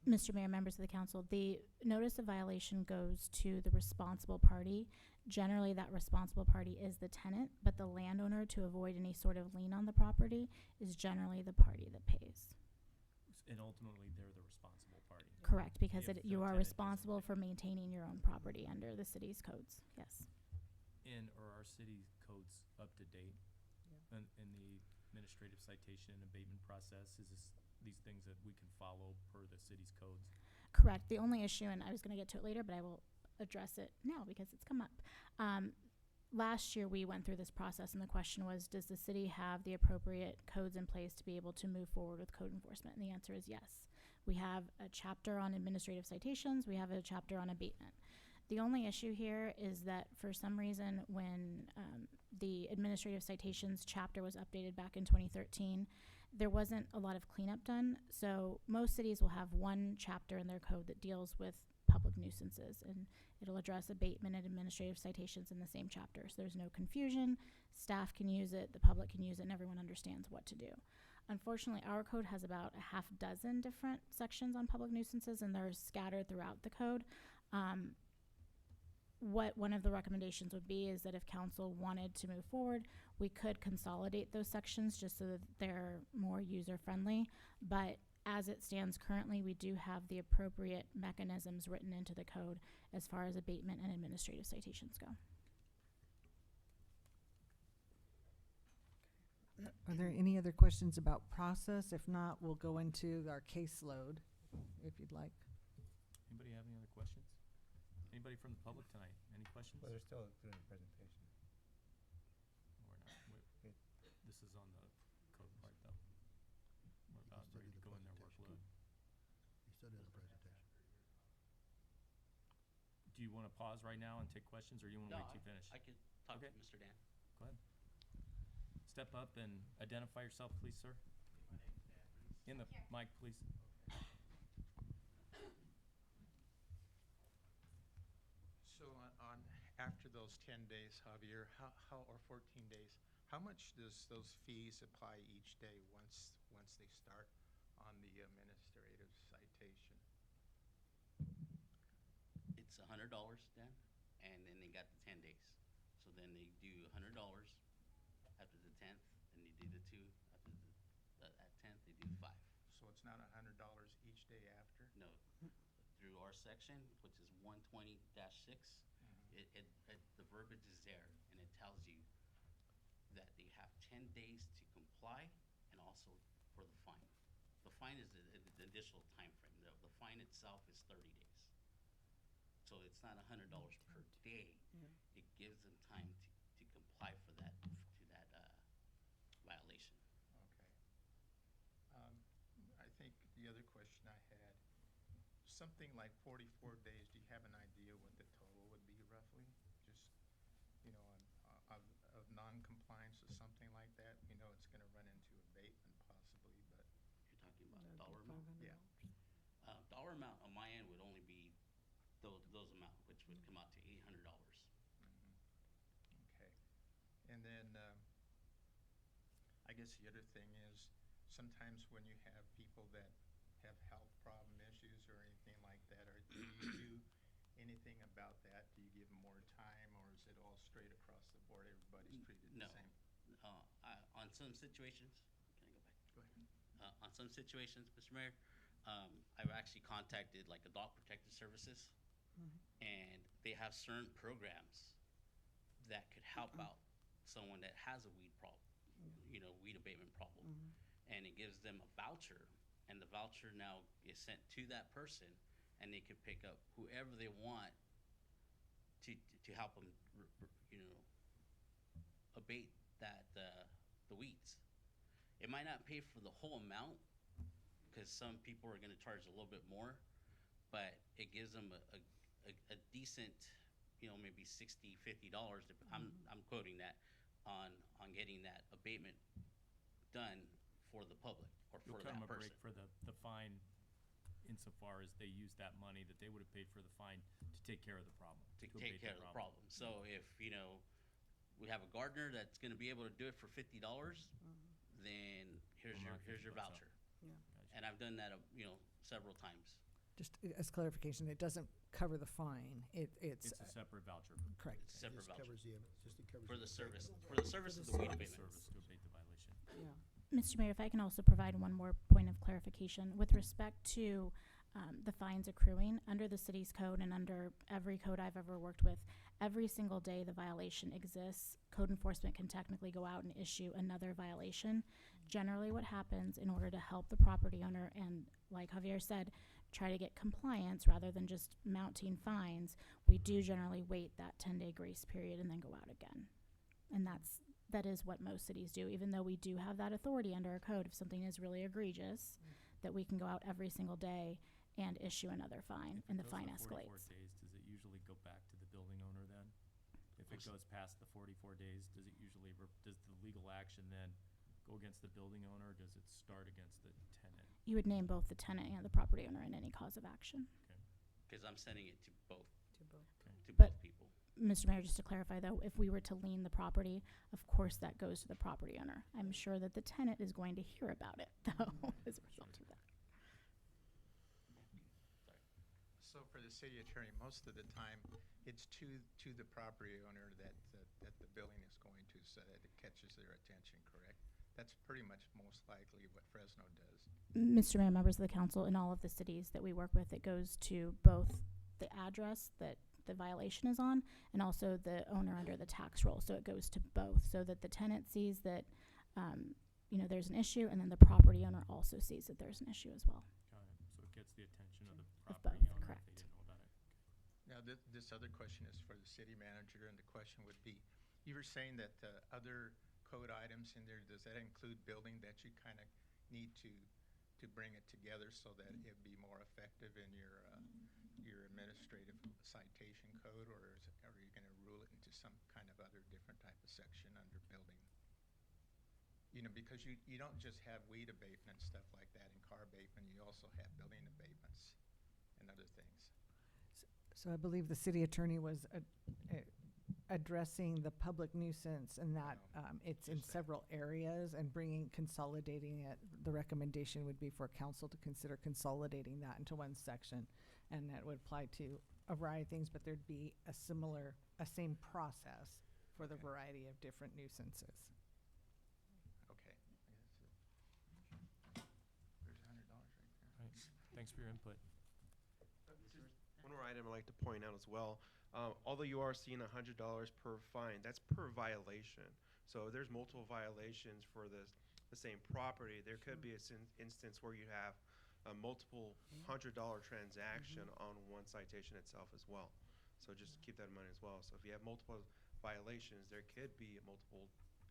So, Mr. Mayor, members of the council, the notice of violation goes to the responsible party. Generally, that responsible party is the tenant, but the landowner, to avoid any sort of lien on the property, is generally the party that pays. And ultimately, they're the responsible party. Correct, because If it, the you are tenant doesn't responsible pay. for maintaining your own property under the city's codes, yes. And are our city codes up to date? In the administrative citation and abatement process? Is this, these things that we can follow per the city's codes? Correct. The only issue, and I was going to get to it later, but I will address it now because it's come up. Last year, we went through this process, and the question was, does the city have the appropriate codes in place to be able to move forward with code enforcement? And the answer is yes. We have a chapter on administrative citations. We have a chapter on abatement. The only issue here is that for some reason, when the administrative citations chapter was updated back in 2013, there wasn't a lot of cleanup done. So most cities will have one chapter in their code that deals with public nuisances, and it'll address abatement and administrative citations in the same chapter. So there's no confusion. Staff can use it, the public can use it, and everyone understands what to do. Unfortunately, our code has about a half dozen different sections on public nuisances, and they're scattered throughout the code. What one of the recommendations would be is that if council wanted to move forward, we could consolidate those sections just so that they're more user-friendly. But as it stands currently, we do have the appropriate mechanisms written into the code as far as abatement and administrative citations go. Are there any other questions about process? If not, we'll go into our caseload, if you'd like. Anybody have any other questions? Anybody from the public tonight? Any questions? Well, they're still doing the presentation. We're not, Okay. this is on the code part though. We're about ready to go in their workload. He still did a presentation. Do you wanna pause right now and take questions, or you wanna wait till you finish? I can talk Okay. to Mr. Dan. Go ahead. Step up and identify yourself, please, sir. In the mic, please. So after those 10 days, Javier, or 14 days, how much does those fees apply each day once they start on the administrative citation? It's $100 then, and then they got the 10 days. So then they do $100 after the 10th, and they do the 2 after at 10th, they do 5. So it's not $100 each day after? No, through our section, which is 120-6, the verbiage is there, and it tells you that they have 10 days to comply, and also for the fine. The fine is the additional time frame. The fine itself is 30 days. So it's not $100 per day. It gives them time to comply for that, violation. Okay. I think the other question I had, something like 44 days, do you have an idea what the total would be roughly? Just, of non-compliance or something like that? We know it's gonna run into abatement possibly, but. You're talking about dollar amount? Yeah. Dollar amount on my end would only be those amount, which would come out to $800. Okay. And then, I guess the other thing is, sometimes when you have people that have health problem issues or anything like that, do you do anything about that? Do you give them more time, or is it all straight across the board, everybody's treated the No. same? On some situations, can I go back? Go ahead. On some situations, Mr. Mayor, I've actually contacted like the Dog Protective Services, and they have certain programs that could help out someone that has a weed problem, weed abatement problem. And it gives them a voucher, and the voucher now is sent to that person, and they can pick up whoever they want to help them, abate the weeds. It might not pay for the whole amount, because some people are gonna charge a little bit more, but it gives them a decent, maybe $60, $50. I'm quoting that on getting that abatement done for the public or You'll for cut that them a break person. for the fine insofar as they use that money that they would have paid for the fine to take care of the problem. To abate take care of the problem. So if, we have a gardener that's gonna be able to do it for $50, then here's Well, not your 50 bucks, voucher. Yeah. Gotcha. And I've done that, several times. Just as clarification, it doesn't cover the fine. It's It's a separate voucher. correct. It's a separate Just voucher covers the, just it covers for the the service, abatement. for the service of the weed The abatement. service to abate the violation. Yeah. Mr. Mayor, if I can also provide one more point of clarification. With respect to the fines accruing, under the city's code and under every code I've ever worked with, every single day the violation exists, code enforcement can technically go out and issue another violation. Generally what happens in order to help the property owner and, like Javier said, try to get compliance rather than just mounting fines, we do generally wait that 10-day grace period and then go out again. And that is what most cities do, even though we do have that authority under our code if something is really egregious, that we can go out every single day and issue another fine, and the Goes fine to 44 escalates. days, does it usually go back to the building owner then? If it goes past the 44 days, does it usually, does the legal action then go against the building owner, or does it start against the tenant? You would name both the tenant and the property owner in any cause of action. Because I'm sending it to both, to But- both people. Mr. Mayor, just to clarify though, if we were to lien the property, of course that goes to the property owner. I'm sure that the tenant is going to hear about it though, as a result of that. So for the city attorney, most of the time, it's to the property owner that the billing is going to, so that it catches their attention, correct? That's pretty much most likely what Fresno does. Mr. Mayor, members of the council, in all of the cities that we work with, it goes to both the address that the violation is on and also the owner under the tax roll. So it goes to both, so that the tenant sees that, there's an issue, and then the property owner also sees that there's an issue as well. Got it, so it gets the attention of the Of property both, owner if correct. they didn't know about it. Now, this other question is for the city manager, and the question would be, you were saying that other code items in there, does that include building that you kind of need to bring it together so that it'd be more effective in your administrative citation code, or are you going to rule it into some kind of other different type of section under building? Because you don't just have weed abatement and stuff like that and car abatement, you also have building abatements and other things. So I believe the city attorney was addressing the public nuisance and that it's in just that. several areas and consolidating it. The recommendation would be for council to consider consolidating that into one section. And that would apply to a variety of things, but there'd be a same process for the Okay. variety of different nuisances. Okay. There's $100 right there. Right, thanks for your input. One more item I'd like to point out as well. Although you are seeing $100 per fine, that's per violation. So if there's multiple violations for the same property, there could be an instance where you have a multiple $100 transaction on one citation itself as well. So just keep that in mind as well. So if you have multiple violations, there could be a multiple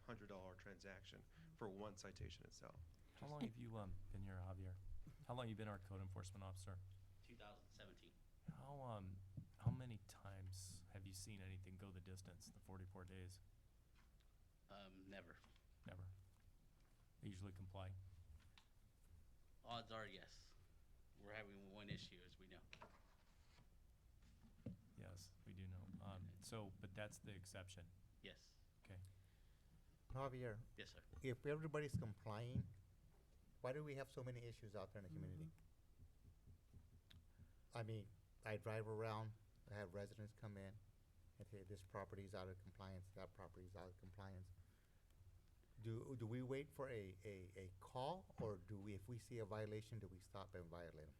$100 transaction for one citation itself. How long have you been here, Javier? How long have you been our code enforcement officer? 2017. How many times have you seen anything go the distance, the 44 days? Never. Never. They usually comply. Odds are yes. We're having one issue, as we know. Yes, we do know. But that's the exception. Yes. Okay. Javier, Yes, sir. if everybody's complying, why do we have so many issues out there in the community? I mean, I drive around, I have residents come in and say, this property's out of compliance, that property's out of compliance. Do we wait for a call, or if we see a violation, do we stop and violate them?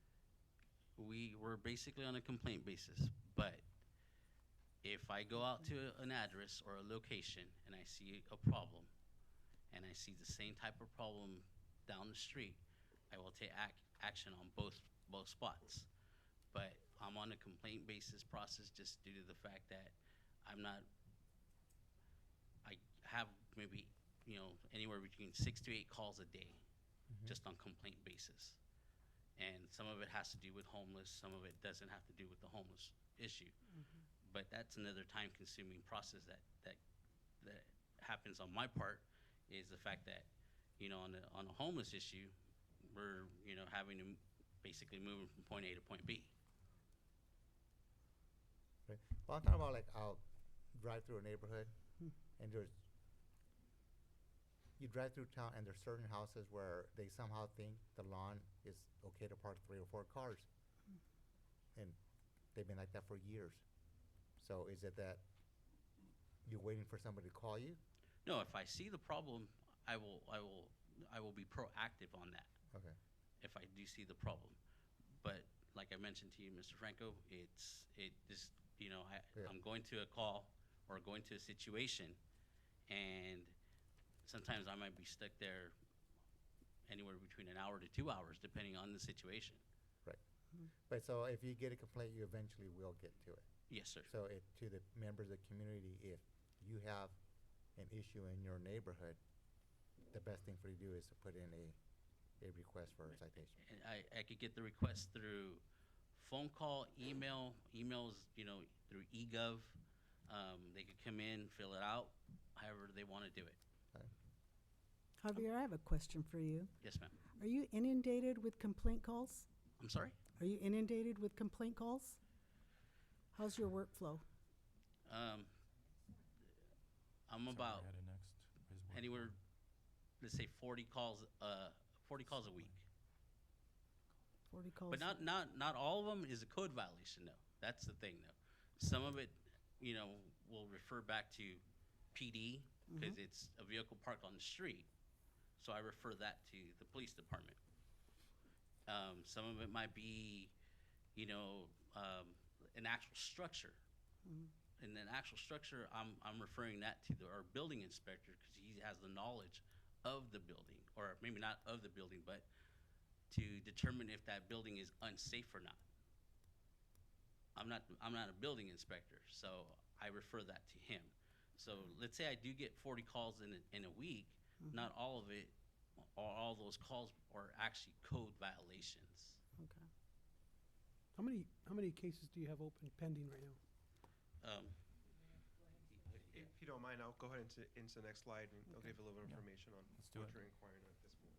We're basically on a complaint basis, but if I go out to an address or a location and I see a problem, and I see the same type of problem down the street, I will take action on both spots. But I'm on a complaint basis process just due to the fact that I have maybe, anywhere between 6 to 8 calls a day just on complaint basis. And some of it has to do with homeless, some of it doesn't have to do with the homeless issue. But that's another time-consuming process that happens on my part, is the fact that, on a homeless issue, we're, having to basically move from point A to point B. Right. Well, I'm talking about, like, I'll drive through a neighborhood and you drive through town and there's certain houses where they somehow think the lawn is okay to park 3 or 4 cars. And they've been like that for years. So is it that you're waiting for somebody to call you? No, if I see the problem, I I will be proactive on that Okay. if I do see the problem. But like I mentioned to you, Mr. Franco, Yeah. I'm going to a call or going to a situation, and sometimes I might be stuck there anywhere between an hour to 2 hours, depending on the situation. Right. But so if you get a complaint, you eventually will get to it. Yes, sir. So if, to the members of the community, if you have an issue in your neighborhood, the best thing for you to do is to put in a request for a citation. And I could get the request through phone call, emails, through eGov. They could come in, fill it out, however they want to do it. Javier, I have a question for you. Yes, ma'am. Are you inundated with complaint calls? I'm sorry? Are you inundated with complaint calls? How's your workflow? I'm Sorry, about headed next. His work. anywhere, let's say 40 calls a week. 40 calls? But not all of them is a code violation, though. That's the thing, though. Some of it, will refer back to PD because it's a vehicle parked on the street. So I refer that to the police department. Some of it might be, an actual structure. And an actual structure, I'm referring that to our building inspector because he has the knowledge of the building, or maybe not of the building, but to determine if that building is unsafe or not. I'm not a building inspector, so I refer that to him. So let's say I do get 40 calls in a week. Not all of it, or all those calls are actually code violations. Okay. How many cases do you have open pending right now? If you don't mind, I'll go ahead into the next slide, and I'll give you a little bit of Yeah. information on Let's do what it. you're inquiring on at this point.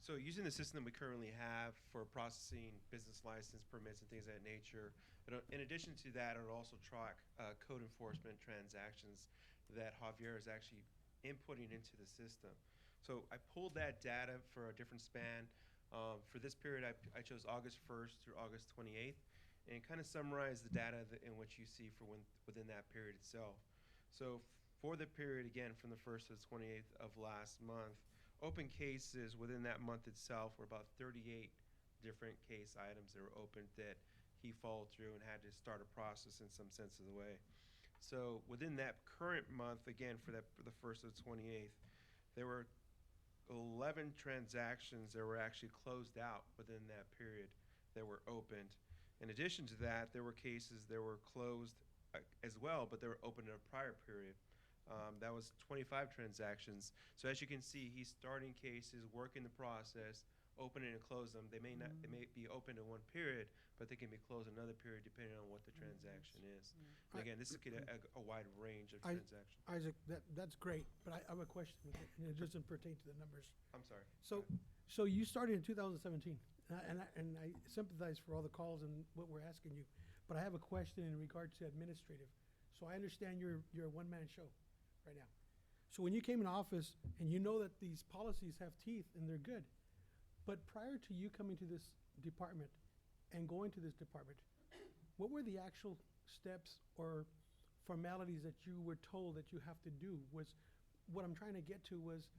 So using the system we currently have for processing business license permits and things of that nature, in addition to that, it'll also track code enforcement transactions that Javier is actually inputting into the system. So I pulled that data for a different span. For this period, I chose August 1st through August 28th, and kind of summarize the data in which you see for within that period itself. So for the period, again, from the 1st to the 28th of last month, open cases within that month itself were about 38 different case items that were opened that he followed through and had to start a process in some sense of the way. So within that current month, again, for the 1st to the 28th, there were 11 transactions that were actually closed out within that period that were opened. In addition to that, there were cases that were closed as well, but they were opened in a prior period. That was 25 transactions. So as you can see, he's starting cases, working the process, opening and close them. They may be open in one period, but they can be closed in another period depending on what the transaction is. And again, this is a wide range of transactions. Isaac, that's great, but I have a question, and it doesn't pertain to the numbers. I'm sorry. So you started in 2017, and I sympathize for all the calls and what we're asking you, but I have a question in regards to administrative. So I understand you're a one-man show right now. So when you came in office, and you know that these policies have teeth and they're good, but prior to you coming to this department and going to this department, what were the actual steps or formalities that you were told that you have to do? What I'm trying to get to was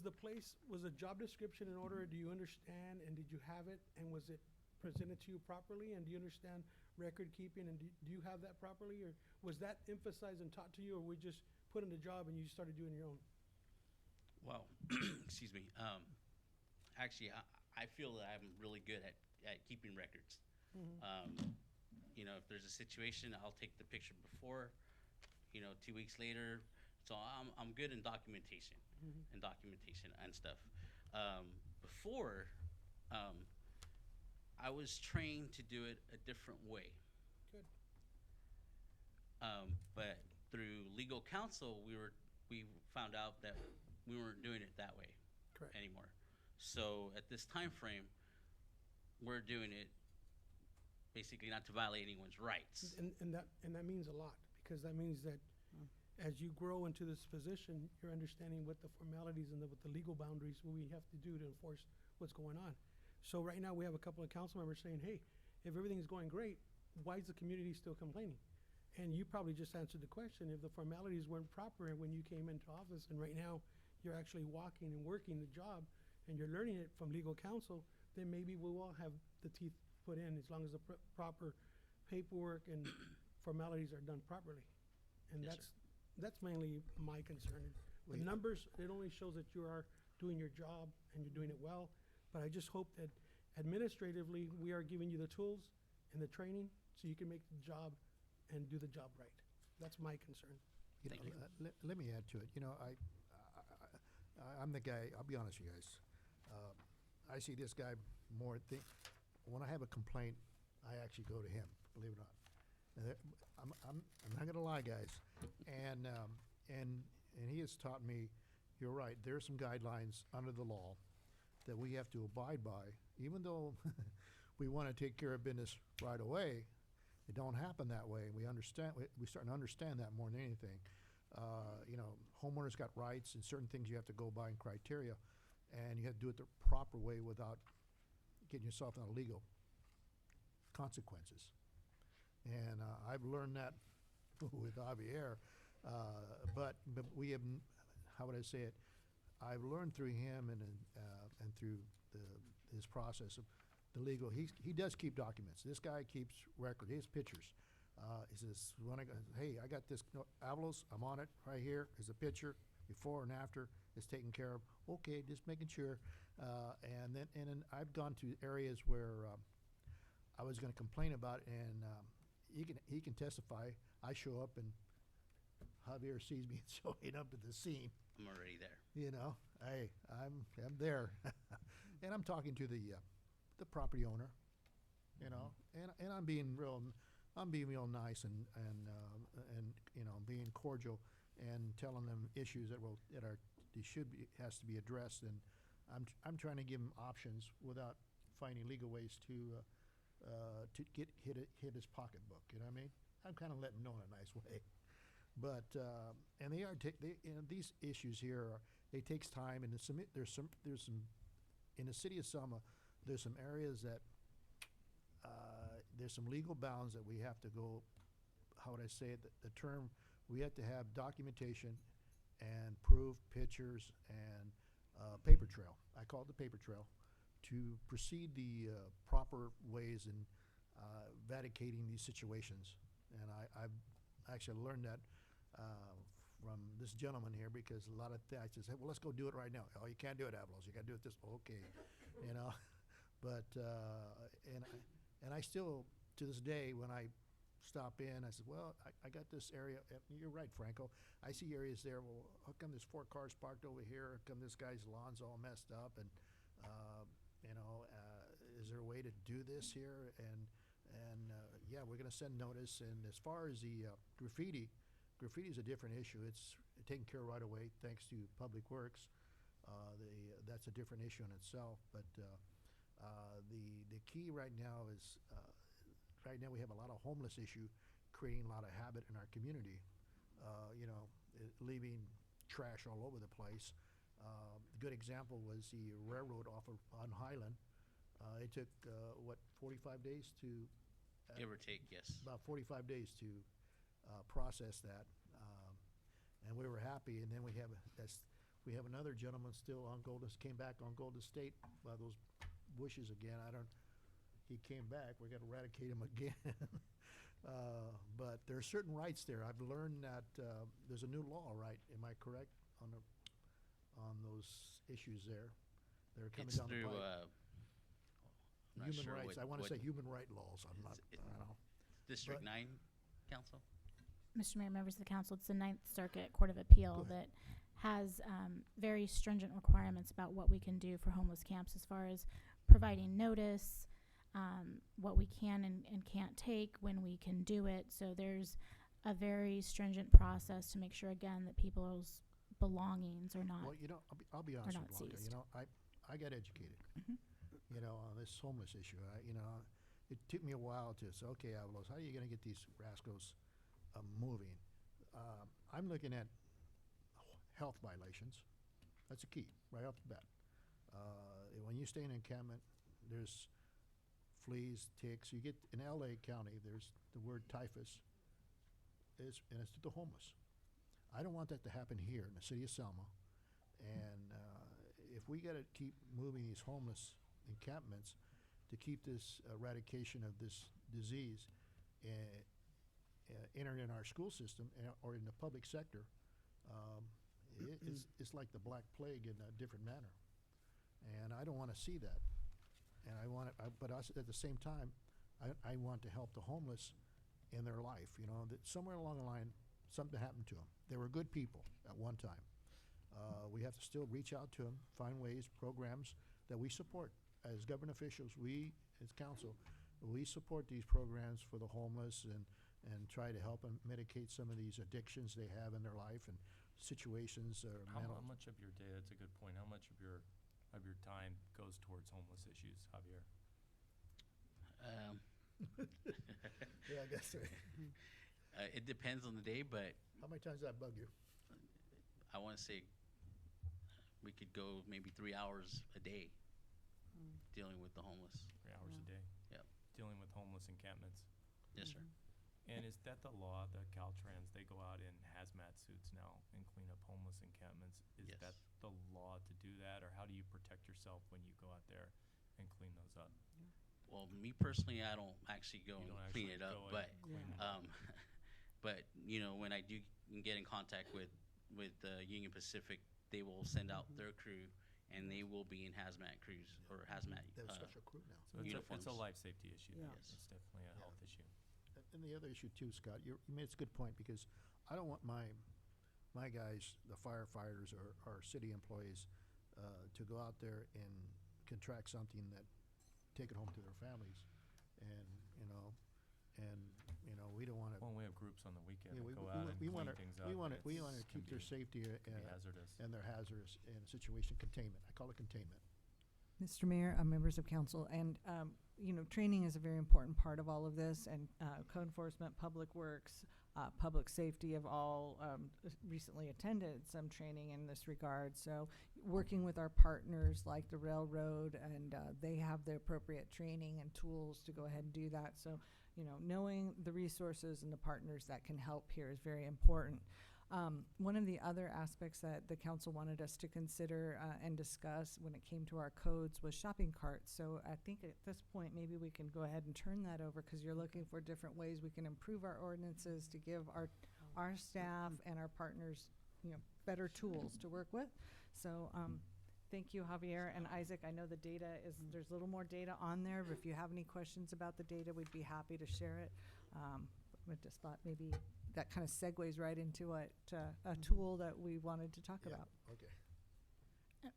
a job description in order? Do you understand, and did you have it, and was it presented to you properly, and do you understand record keeping, and do you have that properly, or was that emphasized and taught to you, or we just put in the job and you started doing your own? Well, excuse me. Actually, I feel that I'm really good at keeping records. If there's a situation, I'll take the picture before, 2 weeks later. So I'm good in documentation and stuff. Before, I was trained to do it a different way. Good. But through legal counsel, we found out that we weren't doing it that way Correct. anymore. So at this time frame, we're doing it basically not to violate anyone's rights. And that means a lot, because that means that as you grow into this position, you're understanding what the formalities and what the legal boundaries we have to do to enforce what's going on. So right now, we have a couple of council members saying, hey, if everything's going great, why is the community still complaining? And you probably just answered the question, if the formalities weren't proper when you came into office, and right now you're actually walking and working the job, and you're learning it from legal counsel, then maybe we will have the teeth put in as long as the proper paperwork and formalities are done properly. And Yes, that's mainly my concern. The We- numbers, it only shows that you are doing your job and you're doing it well, but I just hope that administratively, we are giving you the tools and the training so you can make the job and do the job right. That's my concern. You know, Thank you. let me add to it. You know, I'm the guy, I'll be honest with you guys. I see this guy more, when I have a complaint, I actually go to him, believe it or not. And I'm not gonna lie, guys. And he has taught me, you're right, there are some guidelines under the law that we have to abide by, even though we wanna take care of business right away. It don't happen that way. We understand, we starting to understand that more than anything. You know, homeowners got rights and certain things you have to go by in criteria, and you have to do it the proper way without getting yourself in legal consequences. And I've learned that with Javier, but we have, how would I say it? I've learned through him and through his process of the legal. He does keep documents. This guy keeps record. He has pictures. He says, hey, I got this Avalos. I'm on it right here. There's a picture before and after. It's taken care of. Okay, just making sure. And then I've gone to areas where I was going to complain about, and he can testify. I show up and Javier sees me showing up at the scene. I'm already there. You know, hey, I'm there, and I'm talking to the property owner, you know, and I'm being real nice and you know, being cordial and telling them issues that has to be addressed, and I'm trying to give him options without finding legal ways to hit his pocketbook. You know what I mean? I'm kind of letting him know in a nice way. But and you know, these issues here it takes time, and there's some in the city of Selma. There's some areas that there's some legal bounds that we have to go. How would I say it? The term, we have to have documentation and proof, pictures, and paper trail. I call it the paper trail to proceed the proper ways in validating these situations. And I've actually learned that from this gentleman here, because a lot of I says, hey, well, let's go do it right now. Oh, you can't do it, Avalos. You got to do it this. Okay, you know. But and I still, to this day, when I stop in, I said, well, I got this area. You're right, Franco. I see areas there. Well, how come there's 4 cars parked over here? How come this guy's lawn's all messed up? And you know, is there a way to do this here? And yeah, we're gonna send notice. And as far as the graffiti is a different issue. It's taken care of right away thanks to Public Works. That's a different issue in itself. But the key right now is right now we have a lot of homeless issue, creating a lot of habit in our community. You know, leaving trash all over the place. A good example was the railroad on Highland. It took 45 days to Give or take, yes. about 45 days to process that, and we were happy. And then we have another gentleman still on came back on Golden State by those bushes again. He came back. We got to eradicate him again. But there are certain rights there. I've learned that there's a new law, right? Am I correct on those issues there? They're coming It's down the through, pipe. not Human sure rights. what- I want to what- say human right laws. I'm not. It's- I don't know. District But- 9, Council? Mr. Mayor, members of the council, it's the Ninth Circuit Court of Appeal Go ahead. that has very stringent requirements about what we can do for homeless camps as far as providing notice, what we can and can't take, when we can do it. So there's a very stringent process to make sure, again, that people's belongings are not. Well, you know, I'll be honest not with Blanca. You seized. know, I got educated. Mhm. You know, on this homeless issue. You know, it took me a while to say, okay, Avalos, how are you going to get these rascals moving? I'm looking at health violations. That's a key right off the bat. When you stay in an encampment, there's fleas, ticks. You get in LA County, there's the word typhus and it's to the homeless. I don't want that to happen here in the city of Selma. And if we got to keep moving these homeless encampments to keep this eradication of this disease entered in our school system or in the public sector, it's like the Black Plague in a different manner. And I don't want to see that. And but us, at the same time, I want to help the homeless in their life. You know, that somewhere along the line, something happened to them. They were good people at one time. We have to still reach out to them, find ways, programs that we support. As government officials, we, as council, we support these programs for the homeless and try to help them mitigate some of these addictions they have in their life and situations or How mental. much of your day, that's a good point, how much of your time goes towards homeless issues, Javier? Yeah, I guess so. It depends on the day, but How many times does that bug you? I want to say we could go maybe 3 hours a day dealing with the homeless. 3 hours a day? Yep. Dealing with homeless encampments? Yes, sir. And is that the law, the Caltrans, they go out in hazmat suits now and clean up homeless encampments? Is Yes. that the law to do that, or how do you protect yourself when you go out there and clean those up? Well, me personally, I don't actually go You and don't clean actually it up, go and but clean it um, but when I do get in contact with Union Pacific, they will send out their crew, and they will be in hazmat crews or hazmat. They have a special crew now. So it's a Uniforms. life safety issue. Yeah. It's definitely a health issue. And the other issue too, Scott, you made a good point, because I don't want my guys, the firefighters or city employees, to go out there and contract something that take it home to their families. And, we don't want to. Well, we have groups on the weekend Yeah, that go out and we clean wanna- things up. we want to It's- keep can their be- safety can be hazardous. and their hazardous and situation containment. I call it containment. Mr. Mayor, members of council, and, training is a very important part of all of this, and code enforcement, public works, public safety have all recently attended some training in this regard. So working with our partners like the railroad, and they have the appropriate training and tools to go ahead and do that. So, knowing the resources and the partners that can help here is very important. One of the other aspects that the council wanted us to consider and discuss when it came to our codes was shopping carts. So I think at this point, maybe we can go ahead and turn that over, because you're looking for different ways we can improve our ordinances to give our staff and our partners, better tools to work with. So thank you, Javier and Isaac. I know the data there's a little more data on there, but if you have any questions about the data, we'd be happy to share it. I just thought maybe that kind of segues right into a tool that we wanted to talk about. Okay.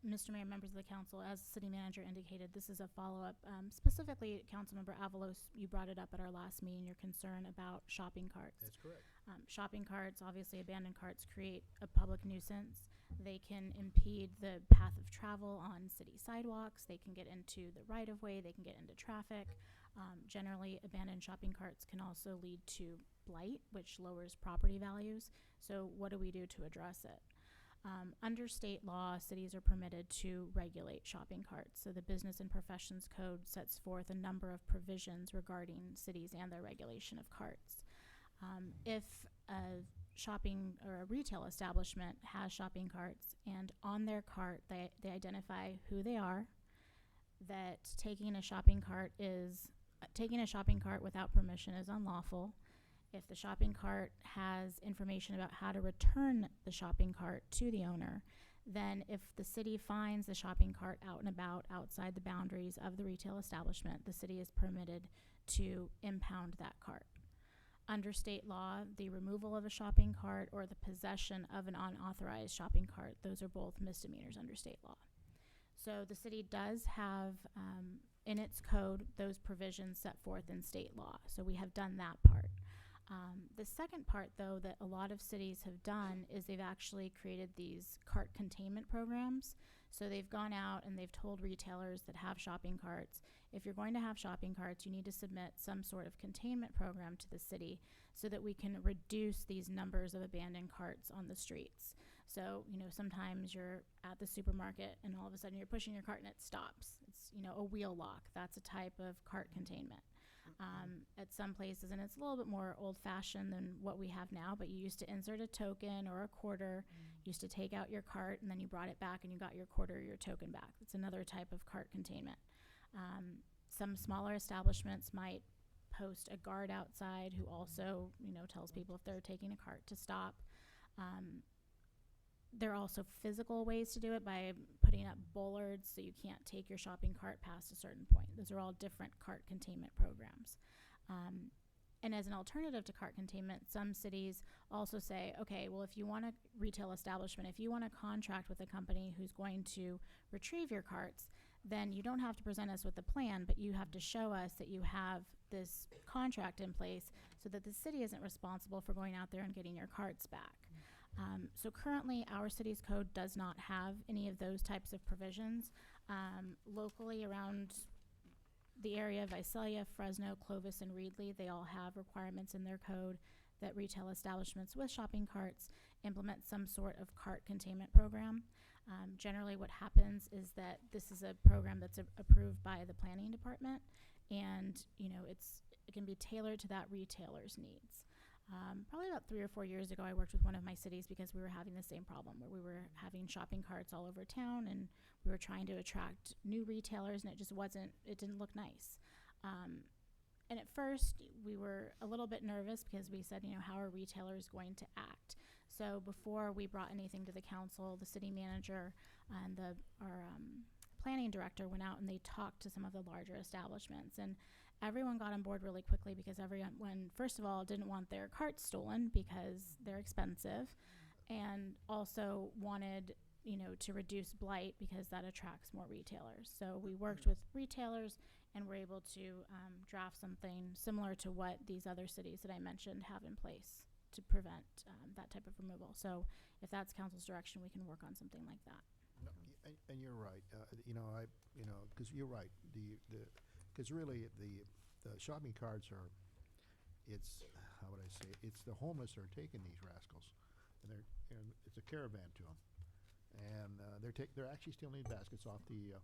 Mr. Mayor, members of the council, as city manager indicated, this is a follow-up. Specifically, Councilmember Avalos, you brought it up at our last meeting, your concern about shopping carts. That's correct. Shopping carts, obviously abandoned carts, create a public nuisance. They can impede the path of travel on city sidewalks. They can get into the right-of-way. They can get into traffic. Generally, abandoned shopping carts can also lead to blight, which lowers property values. So what do we do to address it? Under state law, cities are permitted to regulate shopping carts. So the Business and Professions Code sets forth a number of provisions regarding cities and their regulation of carts. If a shopping or a retail establishment has shopping carts, and on their cart they identify who they are, that taking a shopping cart without permission is unlawful. If the shopping cart has information about how to return the shopping cart to the owner, then if the city finds the shopping cart out and about outside the boundaries of the retail establishment, the city is permitted to impound that cart. Under state law, the removal of a shopping cart or the possession of an unauthorized shopping cart, those are both misdemeanors under state law. So the city does have in its code those provisions set forth in state law. So we have done that part. The second part, though, that a lot of cities have done is they've actually created these cart containment programs. So they've gone out and they've told retailers that have shopping carts, if you're going to have shopping carts, you need to submit some sort of containment program to the city so that we can reduce these numbers of abandoned carts on the streets. So, sometimes you're at the supermarket and all of a sudden you're pushing your cart and it stops. It's, a wheel lock. That's a type of cart containment. at some places, and it's a little bit more old-fashioned than what we have now, but you used to insert a token or a quarter, used to take out your cart, and then you brought it back and you got your quarter or your token back. It's another type of cart containment. Some smaller establishments might post a guard outside who also, tells people if they're taking a cart to stop. There are also physical ways to do it by putting up bollards so you can't take your shopping cart past a certain point. Those are all different cart containment programs. And as an alternative to cart containment, some cities also say, okay, well, if you want a retail establishment, if you want to contract with a company who's going to retrieve your carts, then you don't have to present us with a plan, but you have to show us that you have this contract in place so that the city isn't responsible for going out there and getting your carts back. So currently, our city's code does not have any of those types of provisions. Locally around the area of Visalia, Fresno, Clovis, and Reedley, they all have requirements in their code that retail establishments with shopping carts implement some sort of cart containment program. Generally what happens is that this is a program that's approved by the planning department, and it can be tailored to that retailer's needs. Probably about 3 or 4 years ago, I worked with one of my cities because we were having the same problem where we were having shopping carts all over town, and we were trying to attract new retailers, and it didn't look nice. And at first, we were a little bit nervous because we said, how are retailers going to act? So before we brought anything to the council, the city manager and our planning director went out and they talked to some of the larger establishments, and everyone got on board really quickly because everyone, first of all, didn't want their carts stolen because they're expensive, and also wanted, to reduce blight because that attracts more retailers. So we worked with retailers and were able to draft something similar to what these other cities that I mentioned have in place to prevent that type of removal. So if that's council's direction, we can work on something like that. No, and you're right. Because you're right. Because really the shopping carts are, how would I say it? It's the homeless that are taking these rascals, and it's a caravan to them, and they're actually stealing baskets off the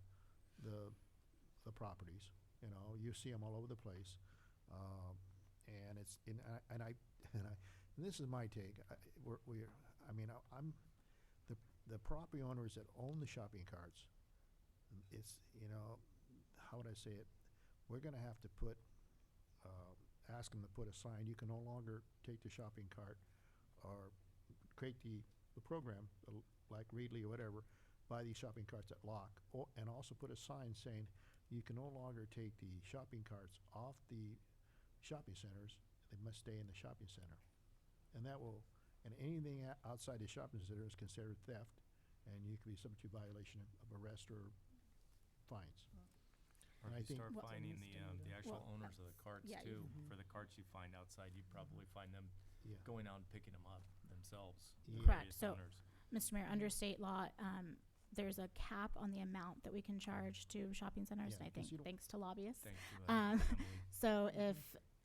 properties. You see them all over the place, and and this is my take. I'm the property owners that own the shopping carts. It's how would I say it? We're going to have to ask them to put a sign. You can no longer take the shopping cart or create the program like Reedley or whatever, buy these shopping carts at lock, and also put a sign saying you can no longer take the shopping carts off the shopping centers. They must stay in the shopping center, and anything outside the shopping center is considered theft, and you can be subject to violation of arrest or fines. Or And I if you think- start finding the actual Well, owners of the carts yeah, too, for the carts you find outside, you probably find them Yeah. going out and picking them up themselves. Yeah. Correct. various So, owners. Mr. Mayor, under state law, there's a cap on the amount that we can charge to shopping centers, Yeah, and I 'cause think you don't- thanks to lobbyists. Thank you, Um, Emily. So if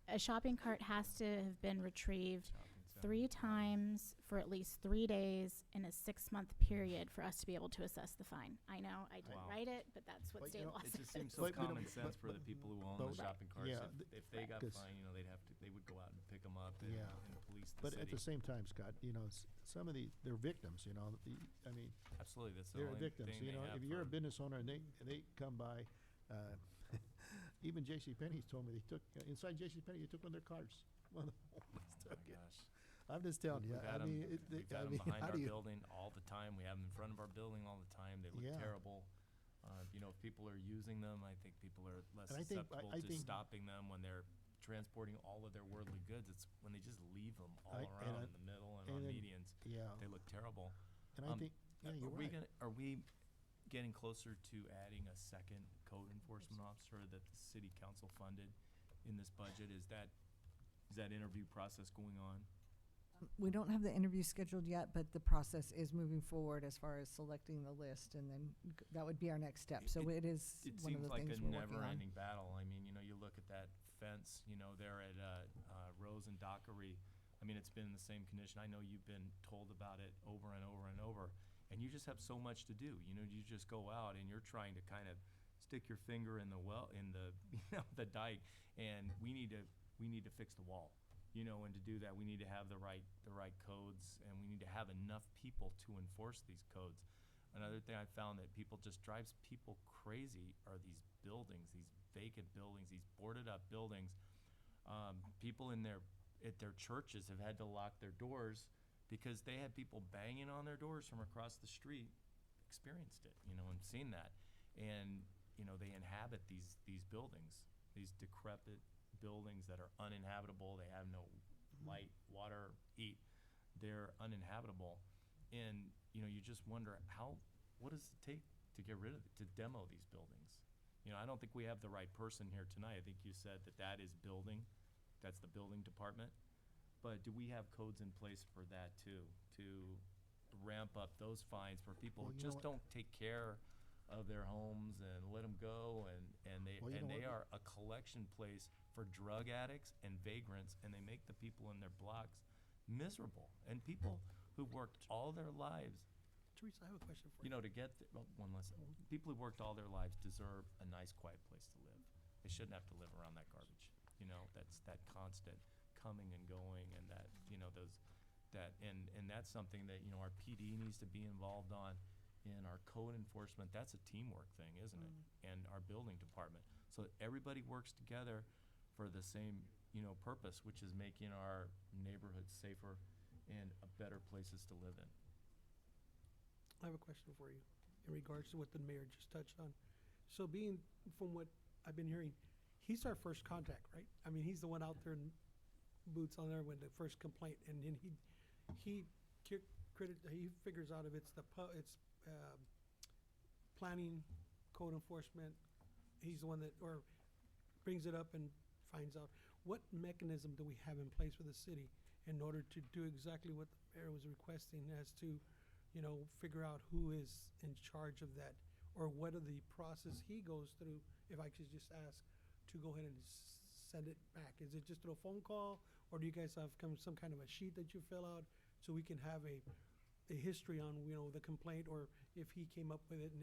a shopping cart has to have been retrieved Shopping center. 3 times for at least 3 days in a 6-month period for us to be able to assess the fine. I know, I didn't Wow. wite it, but that's what But, state you know, law It says. just seems so But we don't- common sense for the but- people who own but- the shopping carts. yeah, If they got 'cause- fined, they would go out and pick them up and Yeah. police the But city. at the same time, Scott, some of they're victims. Absolutely, that's the They're only victims. thing they have If you're a for- business owner and they come by, even J.C. Penney's told me they took inside J.C. Penney, they took one of their cars. One of the homeless Oh took my it. gosh. I'm just telling you. We've had I 'em- mean, we've had 'em behind how our do you? building all the time. We have them in front of our building all the time. They look Yeah. terrible. If people are using them, I think people are less And I think- susceptible I to think- stopping them when they're transporting all of their worldly goods. It's when they just leave them all And around in the middle and on then- medians. Yeah. They look terrible. And I think, yeah, you're right. Are we getting closer to adding a second code enforcement officer that the city council funded in this budget? Is that interview process going on? We don't have the interview scheduled yet, but the process is moving forward as far as selecting the list, and then that would be our next step. So it is It one of seems the like things a we're working on. never-ending battle. I mean, you look at that fence, there at Rose and Dockery. I mean, it's been in the same condition. I know you've been told about it over and over and over, and you just have so much to do. You just go out and you're trying to kind of stick your finger in the well, in the, the dike, and we need to fix the wall. And to do that, we need to have the right codes, and we need to have enough people to enforce these codes. Another thing I found that just drives people crazy are these buildings, these vacant buildings, these boarded up buildings. People at their churches have had to lock their doors because they had people banging on their doors from across the street, experienced it, and seen that. And, they inhabit these buildings, these decrepit buildings that are uninhabitable. They have no light, water, heat. They're uninhabitable. And, you just wonder what does it take to get rid of it, to demo these buildings? I don't think we have the right person here tonight. I think you said that is building, that's the building department. But do we have codes in place for that too, to ramp up those fines for people Well, who you know just what? don't take care of their homes and let them go, and they Well, you know they what? are a collection place for drug addicts and vagrants, and they make the people in their blocks miserable. And people who worked all their lives, Teresa, I have a question for you. to get one last. People who worked all their lives deserve a nice, quiet place to live. They shouldn't have to live around that garbage. That's that constant coming and going, and and that's something that our PD needs to be involved on. In our code enforcement, that's a teamwork thing, isn't it? And our building department, so that everybody works together for the same purpose, which is making our neighborhoods safer and better places to live in. I have a question for you in regards to what the mayor just touched on. So from what I've been hearing, he's our first contact, right? I mean, he's the one out there in boots on there when the first complaint, and then he figures out if it's planning, code enforcement. He's the one that, or brings it up and finds out. What mechanism do we have in place for the city in order to do exactly what the mayor was requesting, as to, figure out who is in charge of that, or what are the process he goes through, if I could just ask, to go ahead and send it back? Is it just through a phone call, or do you guys have some kind of a sheet that you fill out so we can have a history on, the complaint, or if he came up with it and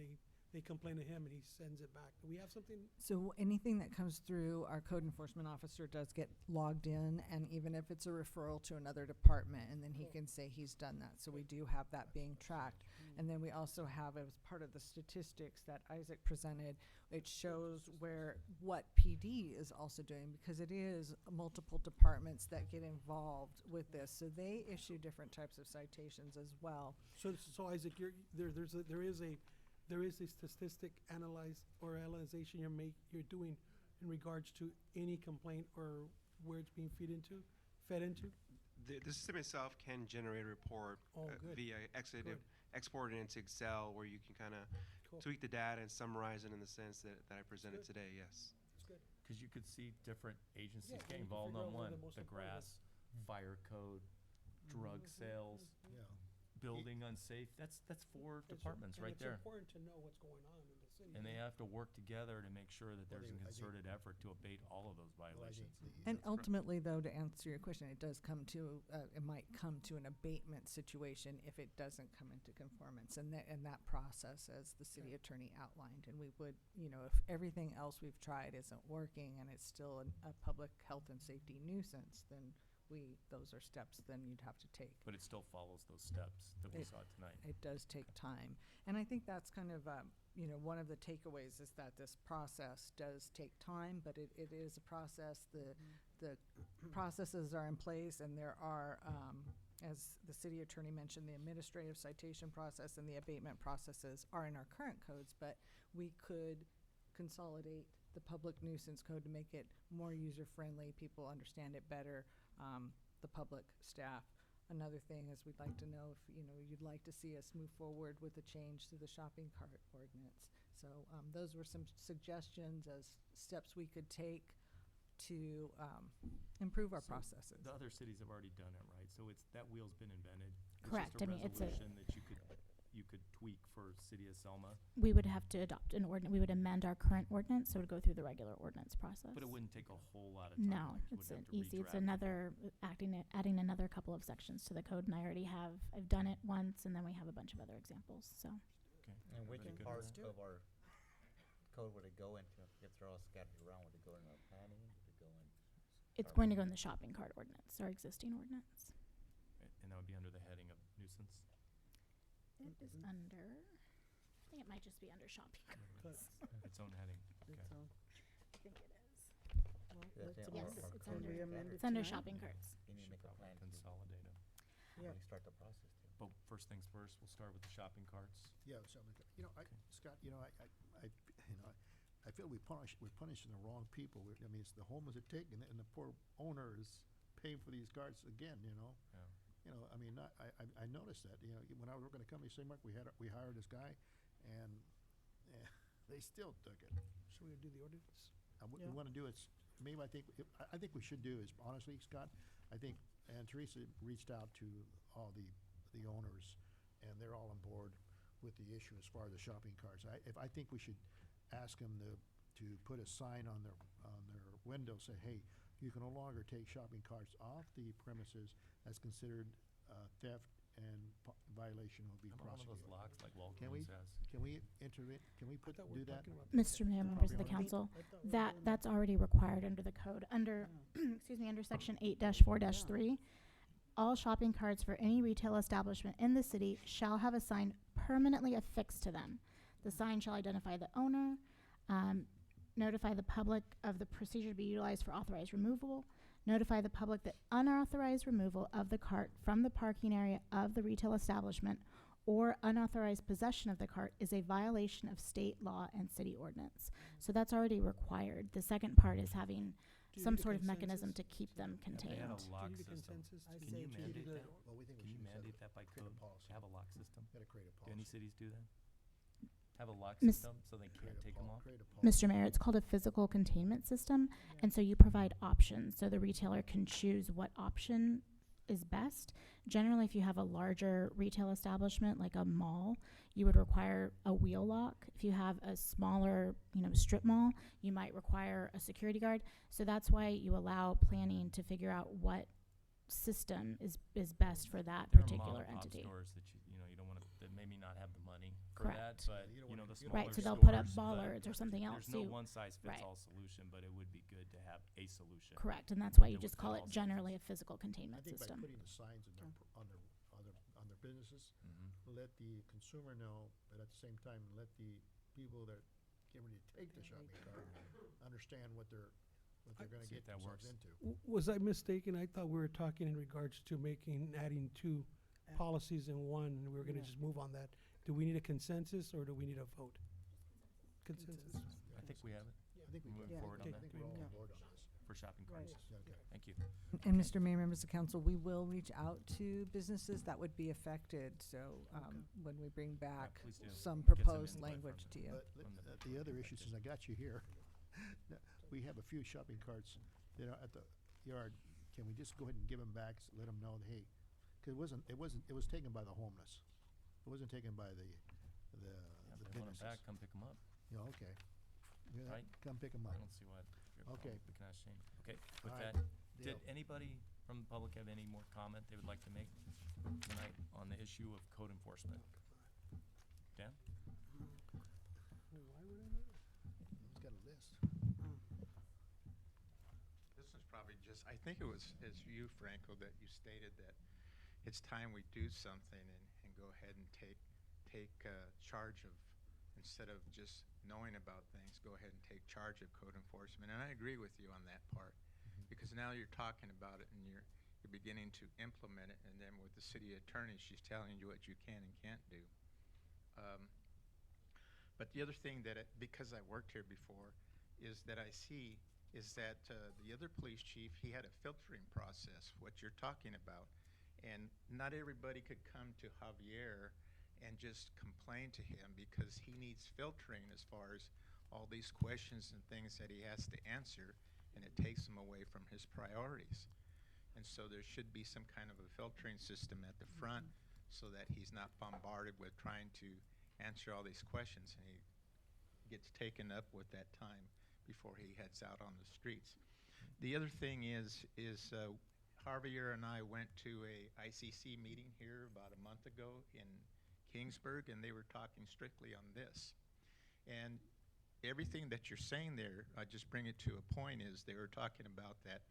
they complain to him and he sends it back? Do we have something? So anything that comes through, our code enforcement officer does get logged in, and even if it's a referral to another department, and then he can say he's done that. So we do have that being tracked. And then we also have, as part of the statistics that Isaac presented, it shows what PD is also doing, because it is multiple departments that get involved with this. So they issue different types of citations as well. So Isaac, there is a statistic analyzation you're doing in regards to any complaint or where it's being fed into? The system itself can generate a report Good. via export it into Excel, where you can kind of Cool. tweak the data and summarize it in the sense that I presented Good. today, yes. That's good. Because you could see different agencies Yeah, get we can involved figure on out where one, the most the important grass, fire code, drug sales, Yeah. building unsafe. That's 4 departments right It's there. important to know what's going on in the city. And they have to work together to make sure that Well, there's a I think- concerted effort to abate all of those Well, I think violations. And That's correct. ultimately, though, to answer your question, it does come to, it might come to an abatement situation if it doesn't come into conformance, and that process, as the city attorney outlined. And we would, if everything else we've tried isn't working and it's still a public health and safety nuisance, then those are steps then you'd have to take. But it still follows those steps that we saw tonight. It does take time. And I think that's kind of, one of the takeaways is that this process does take time, but it is a process. The processes are in place, and there are, as the city attorney mentioned, the administrative citation process and the abatement processes are in our current codes, but we could consolidate the public nuisance code to make it more user-friendly, people understand it better, the public, staff. Another thing is, we'd like to know if, you'd like to see us move forward with a change to the shopping cart ordinance. So those were some suggestions as steps we could take to improve our So processes. The other cities have already done it, right? So that wheel's been invented. Correct. It's I just mean, a it's a- resolution that you could tweak for City of Selma, We would have to adopt an ordinance. We would amend our current ordinance, so it would go through the regular ordinance process. but it wouldn't take a whole lot of time. No, like, you it's wouldn't have to easy. It's redraft it. another adding another couple of sections to the code, and I've done it once, and then we have a bunch of other examples. So Okay. And which Everybody good with part that? of our code would it go into? If they're all scattered around, would it go in our planning? Would it go in? It's going to go in the shopping cart ordinance, our existing ordinance. And that would be under the heading of nuisance? It is under, I think it might just be under shopping carts. Its own heading, okay. It's all- I think it is. well, Yeah, let's they Yes, are- amend it. it's Can we under- amend it It's under tonight? shopping carts. You need to Should make a probably plan to consolidate them. Yeah. really start the process too. But first things first, we'll start with the shopping carts. Yeah, something, you know, Okay. Scott, you know, you know, I feel we're punishing the wrong people. I mean, it's the homeless are taking it, and the poor owner is paying for these carts again, you know? Yeah. You know, I mean, I noticed that, you know, when I was working at a company, same like we hired this guy, and they still took it. So we do the ordinance? What we Yeah. wanna do is, maybe I think we should do is, honestly, Scott, I think, and Teresa reached out to all the owners, and they're all on board with the issue as far as the shopping carts. I think we should ask them to put a sign on their window, say, hey, you can no longer take shopping carts off the premises as considered theft and violation will be How about one of those prosecuted. locks like Can we, Walgreens has? can we intervene, can we I thought we do were that? talking about Mr. Mayor, members of the Property owner. council, I thought we were doing that's already required under the code, under, excuse me, under section 8-4-3. All shopping carts for any retail establishment in the city shall have a sign permanently affixed to them. The sign shall identify the owner, notify the public of the procedure to be utilized for authorized removal, notify the public that unauthorized removal of the cart from the parking area of the retail establishment or unauthorized possession of the cart is a violation of state law and city ordinance. So that's already required. The second part is having Do you some need a sort of mechanism consensus? to keep them If they had contained. a lock Do you need a system, consensus? I can say you to mandate the- that? Well, we think we Can you should set mandate that by create a code, policy. to have a lock system? Gotta create a Do any policy. cities do that? Have a lock Miss- system so they Create can't a take them pol- off? create a policy. Mr. Mayor, it's called a physical containment system, and so you provide options, so the retailer can choose what option is best. Generally, if you have a larger retail establishment, like a mall, you would require a wheel lock. If you have a smaller, strip mall, you might require a security guard. So that's why you allow planning to figure out what system is best for that There are particular mom-and-pop entity. stores that you don't wanna, that maybe not have the money for that, Correct. but, You don't you know, wanna- the you don't smaller Right, stores. so they'll put up but bollards or something else. There's no You- one-size-fits-all solution, but it would be good to have a solution. Correct, and that's why you That would just fit call all it sizes. generally a physical I containment think by system. putting the signs in on their businesses, Mhm. let the consumer know, but at the same time, let the people that get ready to take the shopping cart understand what they're gonna See get if that themselves works. into. Was I mistaken? I thought we were talking in regards to adding two policies in one, and we were gonna Yeah. just move on that. Do we need a consensus, or do we need a vote? Consensus. I think we have it I think we moving can. forward on I that. think we're all Yeah. on board on this. for shopping Right. carts. Okay. Thank you. And Mr. Mayor, members of council, we will reach out to businesses that would be affected, so, when we bring back please do. some Get some proposed input language from to you. But From the the other public issue, affected. since I got you here, we have a few shopping carts that are at the yard. Can we just go ahead and give them back, let them know, that, hey, 'cause it was taken by the homeless. It wasn't taken by the Yeah, if they want them businesses. back, come pick them up. Yeah, okay. Yeah, Right. Come pick them I up. don't see why. Okay. We can ask Shane. Okay, with All that, right. did Deal. anybody from the public have any more comment they would like to make tonight on the issue of code enforcement? Dan? He's got a list. This was probably just, I think it was as you, Franco, that you stated that it's time we do something and go ahead and take charge of, instead of just knowing about things, go ahead and take charge of code enforcement. And I agree with you on that part, because now you're talking about it and you're beginning to implement it, and then with the city attorney, she's telling you what you can and can't do. But the other thing that, because I worked here before, is that I see is that the other police chief, he had a filtering process, what you're talking about. And not everybody could come to Javier and just complain to him, because he needs filtering as far as all these questions and things that he has to answer, and it takes him away from his priorities. And so there should be some kind of a filtering system at the front, so that he's not bombarded with trying to answer all these questions, and he gets taken up with that time before he heads out on the streets. The other thing is Javier and I went to a ICC meeting here about a month ago in Kingsburg, and they were talking strictly on this. And everything that you're saying there, I just bring it to a point, is they were talking about that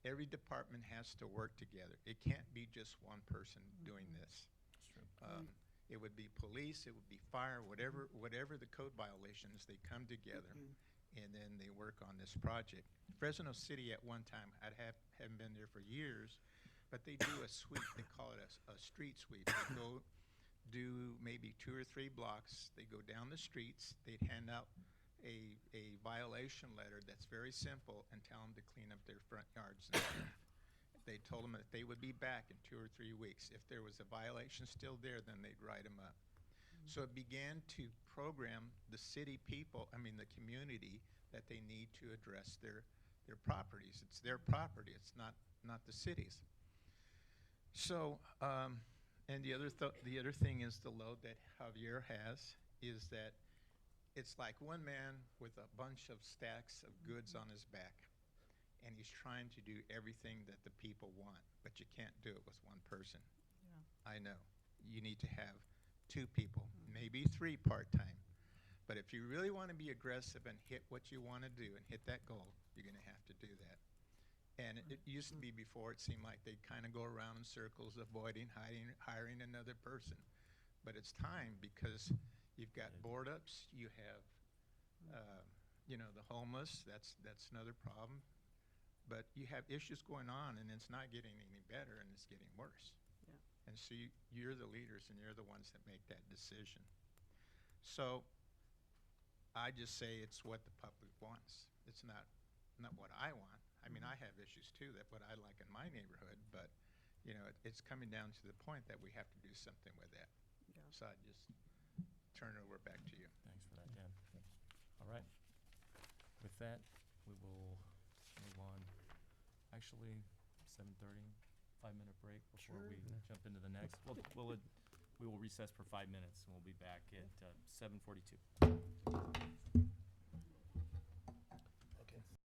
every department has to work together. It can't be just one person doing this. That's true. It would be police, it would be fire, whatever the code violations, they come together and then they work on this project. Fresno City at one time, haven't been there for years, but they do a sweep. They call it a street sweep. They go do maybe 2 or 3 blocks. They go down the streets. They'd hand out a violation letter that's very simple and tell them to clean up their front yards and stuff. They told them that they would be back in 2 or 3 weeks. If there was a violation still there, then they'd write them up. So it began to program the city people, the community, that they need to address their properties. It's their property. It's not the city's. So, and the other thing is the load that Javier has is that it's like one man with a bunch of stacks of goods on his back, and he's trying to do everything that the people want, but you can't do it with one person. Yeah. I know. You need to have 2 people, maybe 3 part-time. But if you really want to be aggressive and hit what you want to do and hit that goal, you're going to have to do that. And it used to be before, it seemed like they'd kind of go around in circles, avoiding hiring another person. But it's time, because you've got board ups, you have, the homeless, that's another problem. But you have issues going on, and it's not getting any better, and it's getting worse. Yeah. And so you're the leaders, and you're the ones that make that decision. So I just say it's what the public wants. It's not what I want. I have issues too, that what I like in my neighborhood, but, it's coming down to the point that we have to do something with that. Yeah. So I just turn it over back to you. Thanks for that, Dan. All right. With that, we will move on. Actually, 7:30, 5-minute break before Sure. we jump into the next. We will recess for 5 minutes, and we'll be back at 7:42.